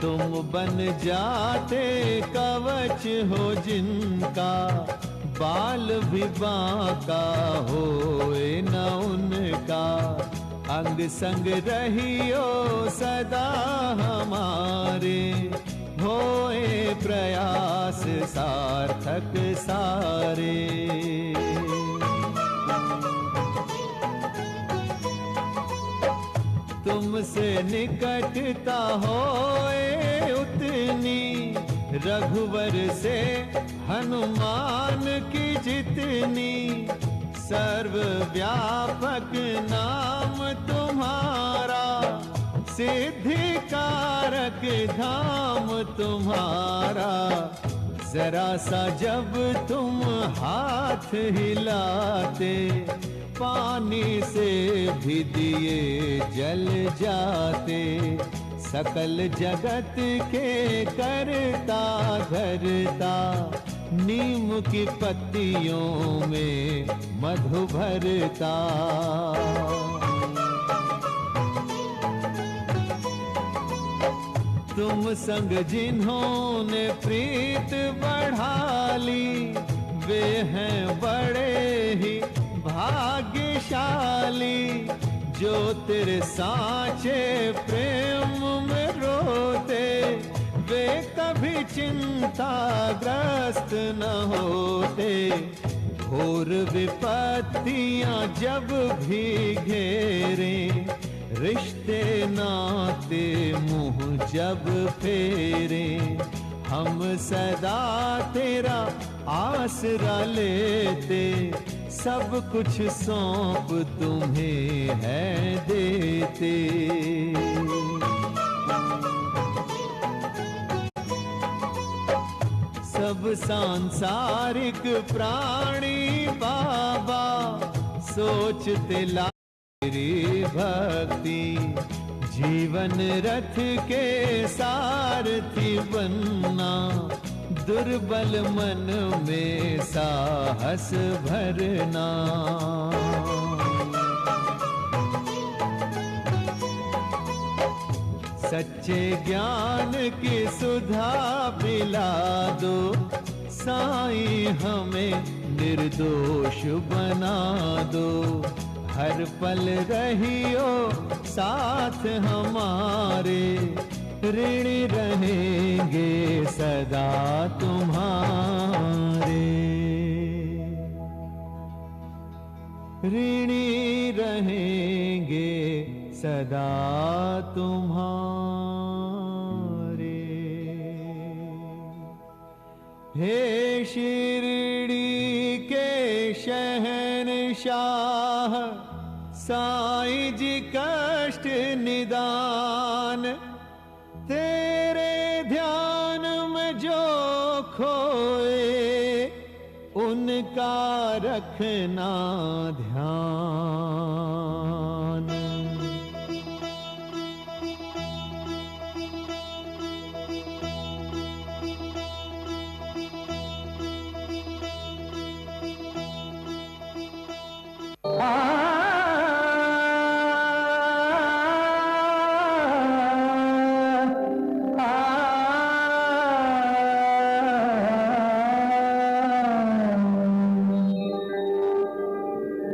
Speaker 2: तुम बन जाते कवच हो जिनका, बाल भी बांका होए न उनका। अंग संग रहियो सदा हमारे, होए प्रयास सार्थक सारे। तुमसे निकटता होए उतनी, रघुवर से हनुमान की जितनी। सर्वव्यापक नाम तुम्हारा, सिद्धि कारक धाम तुम्हारा। जरा सा जब तुम हाथ हिलाते, पानी से भी दिए जल जाते। सकल जगत के करता धरता, नीम की पत्तियों में मधु भरता। तुम संग जिन्होंने प्रीत बढ़ा ली, वे हैं बड़े ही भाग्यशाली। जो तेरे साचे प्रेम में रोते, वे कभी चिंताग्रस्त न होते। घोर विपत्तियां जब भी घेरे, रिश्ते नाते मुंह जब फेरे। हम सदा तेरा आसरा लेते, सब कुछ सौंप तुम्हें है देते। सब सांसारिक प्राणी बाबा, सोचते ला तेरी भक्ति। जीवन रथ के सारथी बनना, दुर्बल मन में साहस भरना। सच्चे ज्ञान की सुधा पिला दो, साईं हमें निर्दोष बना दो। हर पल रहियो साथ हमारे, ऋण रहेंगे सदा तुम्हारे। ऋणी रहेंगे सदा तुम्हारे। हे शिरडी के शहंशाह, साईं जी कष्ट निदान। तेरे ध्यान में जो खोए, उनका रखना ध्यान।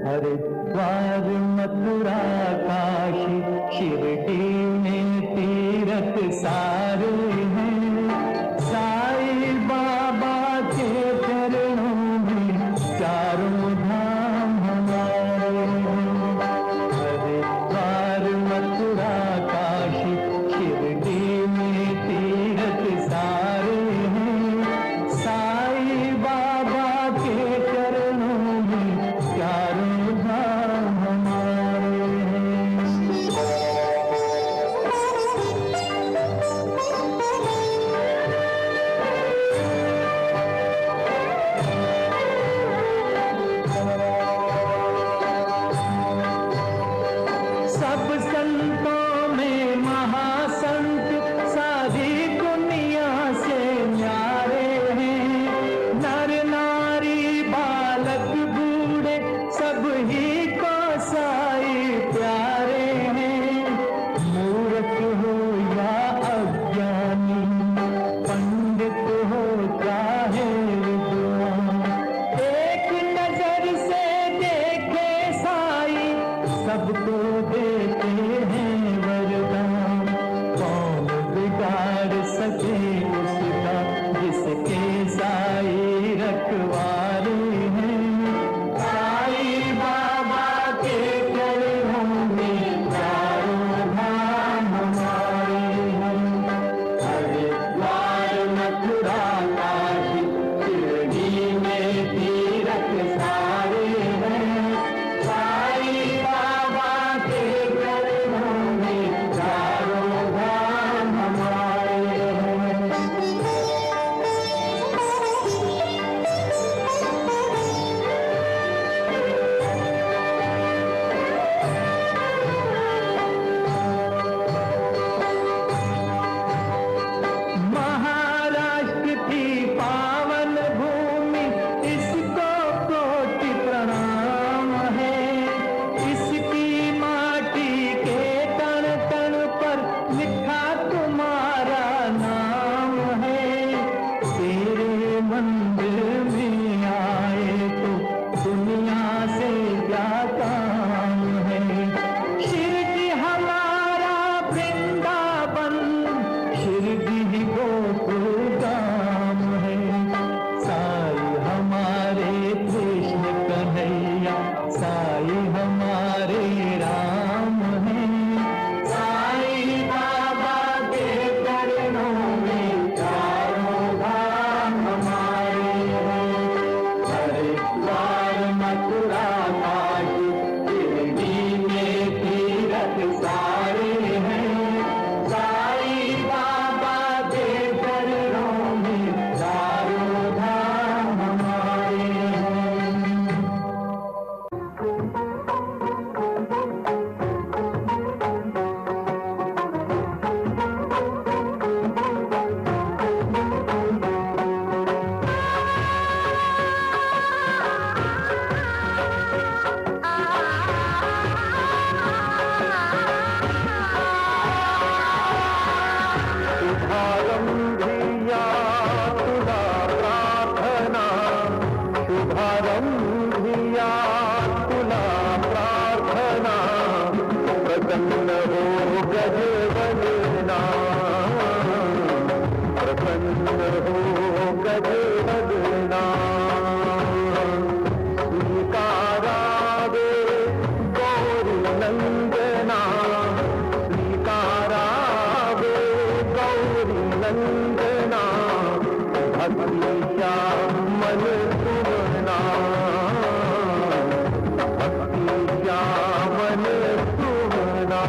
Speaker 5: हरिद्वार मत हो या अज्ञानी, पंडित हो चाहे विद्वान, एक नजर से देखे साई, सबको देते हैं वरदान। कौन बिगाड़ सके उसका जिसके साई रखवारे हैं। साई बाबा के चरणों में चारों धाम हमारे हैं। हरिद्वार मथुरा काशी शिरडी में तीर्थ सारे हैं। साई बाबा के चरणों में चारों धाम हमारे हैं। महाराष्ट्र की पावन भूमि, इसको कोटि प्रणाम है। इसकी माटी के तन तन पर लिखा तुम्हारा नाम है। तेरे मंदिर में आए तो दुनिया से क्या काम है। शिरडी हमारा वृंदावन, शिरडी ही गोकुल धाम है। साई हमारे कृष्ण कन्हैया, साई हमारे राम है। साई बाबा के चरणों में चारों धाम हमारे हैं। हरिद्वार मथुरा काशी शिरडी में तीर्थ सारे हैं। साई बाबा के चरणों में चारों धाम हमारे हैं। शुभारंभ धिया तुला प्रार्थना, शुभारंभ धिया तुला प्रार्थना, प्रसन्न हो गजवदना, प्रसन्न हो गजवदना। स्वीकारावे गौरी नंदना, स्वीकारावे गौरी नंदना, भक्तिया मन सुमना, भक्तिया मन सुमना।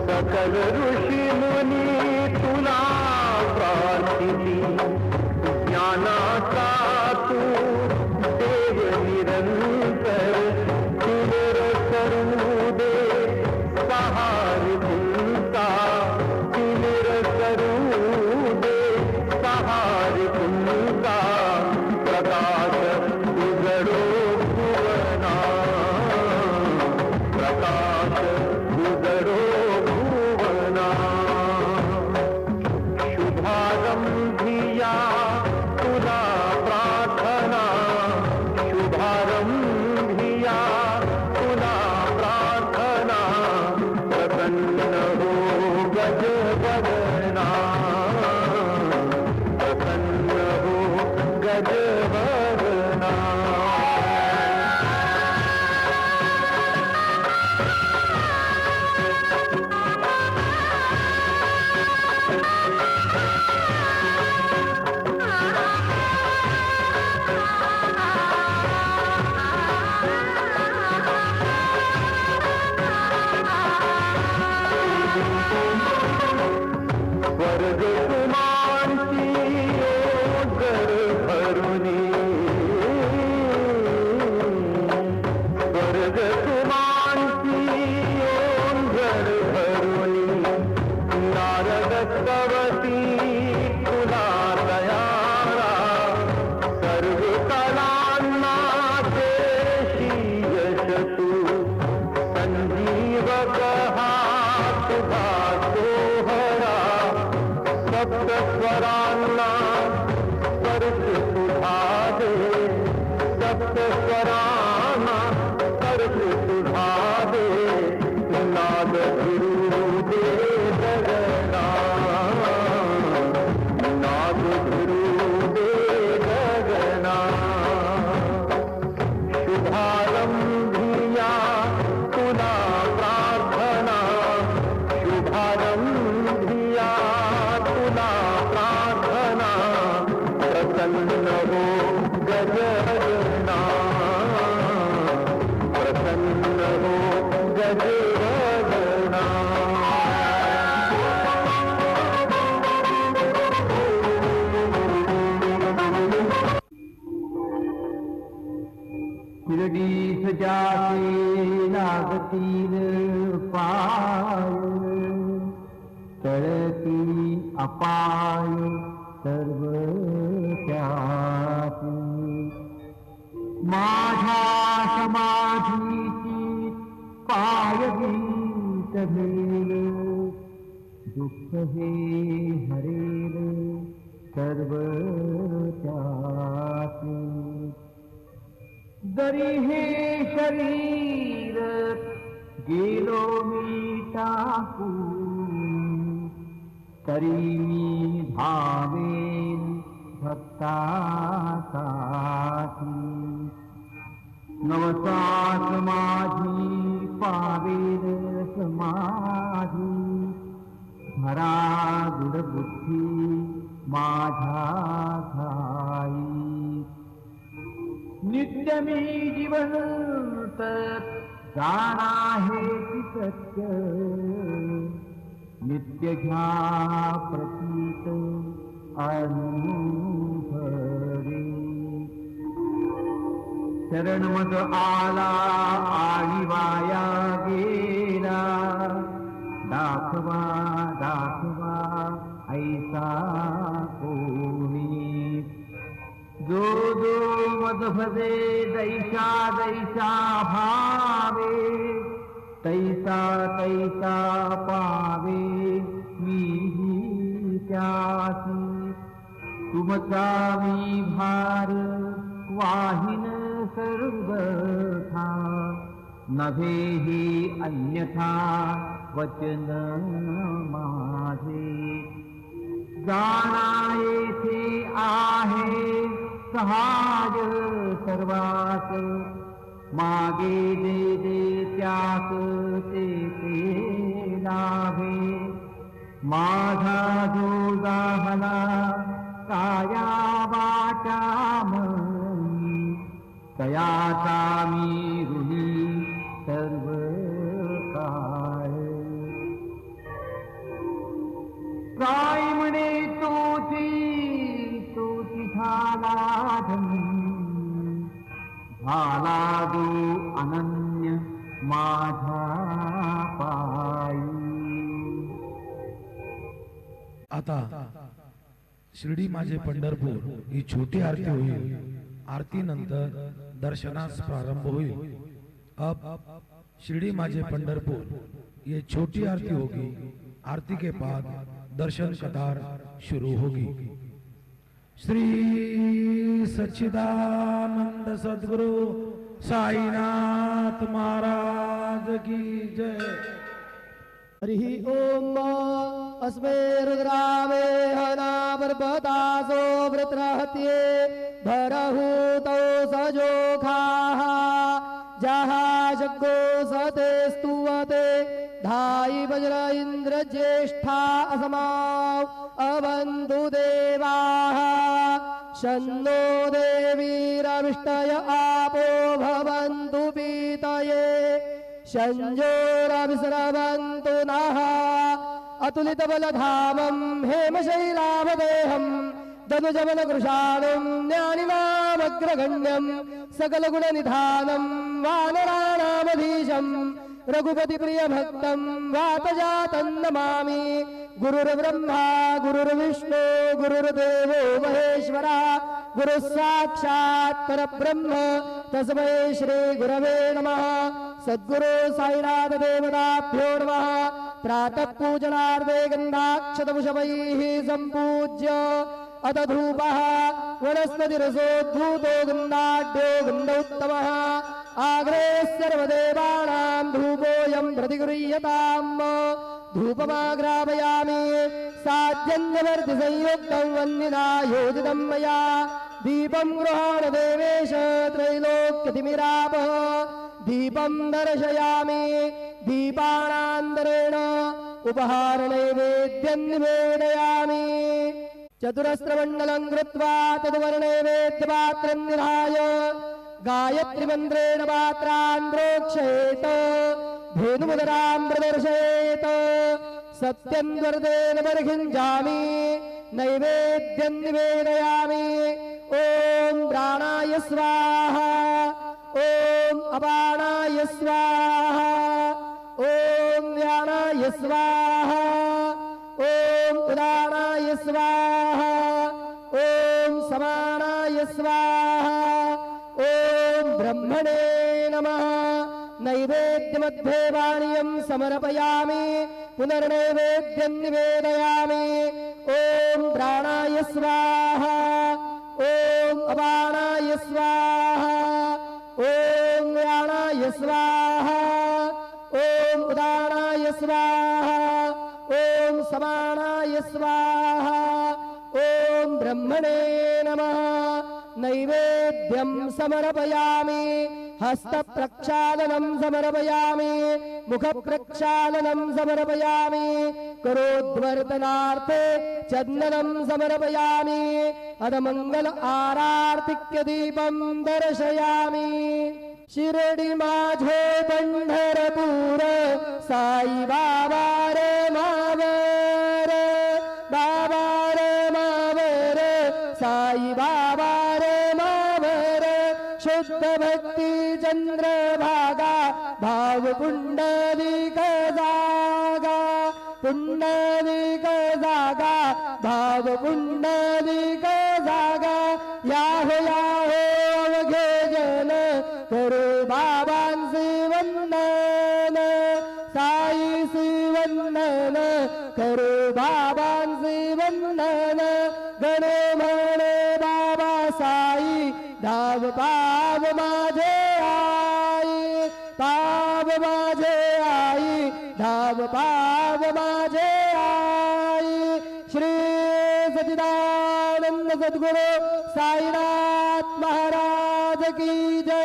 Speaker 5: सकल ऋषि मुनी तुला प्रार्थिती, ज्ञानाचा तू देव निरंतर, तिमिर करू दे सहार तुमचा, तिमिर करू दे सहार तुमचा, प्रकाश उजडो भुवना, प्रकाश उजडो भुवना। शुभारंभिया तुला स्वर्ग तुमांची ओझर भरुनी स्वर्ग तुमांची ओझर भरुनी नारद स्तवती तुला तयारा सर्व कलांना देशी यश तू संजीवक हा तुझा सोहरा सप्त स्वरांना स्पर्श तुझा दे सप्त स्वरांना स्पर्श तुझा दे नाद गुरु दे गगना नाद गुरु दे गगना शुभारंभिया तुला प्रार्थना शुभारंभिया तुला प्रार्थना प्रसन्न हो गगना प्रसन्न हो गगना
Speaker 7: शिरडी सजाते लागतील पाय तळती अपाय सर्व त्याती माझ्या समाधीची पायगीत भेल दुःख हे हरेल सर्व त्याती जरी हे शरीर गेलो मी टाकून तरी मी धावेन भक्तासाठी नवसात माझी पावेल समाधी भरा गुडबुद्धी माझ्या घाई नित्य मी जिवंत जाणा हे की सत्य नित्य घ्या प्रतीत अनुभवे शरण मग आला आणि वाया गेला दाखवा दाखवा ऐसा कोणी जो जो मद भजे दैसा दैसा भावे तैसा तैसा पावे मी त्यासी तुमचा मी भार वाहिन सर्वथा नभे ही अन्यथा वचन माझे जाणा येथे आहे सहाय सर्वात मागे दे दे त्यास ते लाभे माझा जो जाहला काया वाचा मनी तयाचा मी ऋणी सर्व काळ काय म्हणे तोची झाला झाला जो अनन्य माझा पायी.
Speaker 3: आता शिर्डी माझे पंढरपूर ही छोटी आरती होईल. आरती नंतर दर्शनास प्रारंभ होईल. अब शिर्डी माझे पंढरपुर ये छोटी आरती होगी. आरती के बाद दर्शन कतार शुरू होगी. श्री सच्चिदानंद सद्गुरु साईनाथ महाराज की जय.
Speaker 8: हरि ओम अस्मे रुद्रावे हनापर्वतासो वृत्रहत्ये भरहूतौ सजोखाः जहाजग्गो सते स्तुवते धायि वज्र इन्द्र ज्येष्ठा असमाव अवन्तु देवाः शन्नो देवीरविष्टय आपो भवन्तु पीतये संजोरविस्रवन्तु नः अतुलितबलधामं हेमशैलावदेहं दनुजबलकृशाणं ज्ञानिनामग्रगण्यं सकलगुणनिधानं वानराणामधीशं रघुपतिप्रियभक्तं वातजातं नमामि। गुरुर्ब्रह्मा गुरुर्विष्णु गुरुर्देवो महेश्वरा गुरुः साक्षात् परब्रह्म तस्मै श्री गुरवे नमः। सद्गुरु साईनाथ देवताभ्यो नमः। प्रातः पूजनार्थे गन्धाक्षतपुष्पैः सम्पूज्य अथ धूपः वनस्पतिरसोद्भूतो गन्धाढ्यो गन्धोत्तमः आग्रे सर्वदेवानां धूपोऽयं प्रतिगृह्यताम्। धूपमाग्रापयामि साध्यन्यवर्तिसंयुक्तं वह्निना योजितं मया दीपं गृहाण देवेश त्रैलोक्यतिमिरापः दीपं दर्शयामि दीपानान्तरेण उपहारनैवेद्यं निवेदयामि। चतुरस्रमण्डलं कृत्वा तद्वर्णनैवेद्यपात्रं निधाय गायत्रीमन्त्रेण पात्रान् प्रोक्षयेत् धेनुमुदरां प्रदर्शयेत् सत्यं द्वर्तेन बर्हिञ्जामि नैवेद्यं निवेदयामि। ॐ प्राणाय स्वाहा ॐ अपानाय स्वाहा ॐ व्यानाय स्वाहा ॐ उदानाय स्वाहा ॐ समानाय स्वाहा ॐ ब्रह्मणे नमः। नैवेद्यमध्ये पानीयं समर्पयामि पुनर्नैवेद्यं निवेदयामि। ॐ प्राणाय स्वाहा ॐ अपानाय स्वाहा ॐ व्यानाय स्वाहा ॐ उदानाय स्वाहा ॐ समानाय स्वाहा ॐ ब्रह्मणे नमः। नैवेद्यं समर्पयामि हस्तप्रक्षालनं समर्पयामि मुखप्रक्षालनं समर्पयामि करोद्वर्तनार्थे चन्दनं समर्पयामि अधमङ्गल आरार्तिक्यदीपं दर्शयामि। शिरडी माझे पंढरपूर साई बाबा रे मावर बाबा रे मावर साई बाबा रे मावर शुद्ध भक्ती चंद्रभागा भाव पुंडलिक जागा पुंडलिक जागा भाव पुंडलिक जागा याहो अवघे जन करो बाबांचे वंदन साईचे वंदन करो बाबांचे वंदन गणे म्हणे बाबा साई धाव पाव माझे आई पाव माझे आई धाव पाव माझे आई। श्री सच्चिदानंद सद्गुरु साईनाथ महाराज की जय।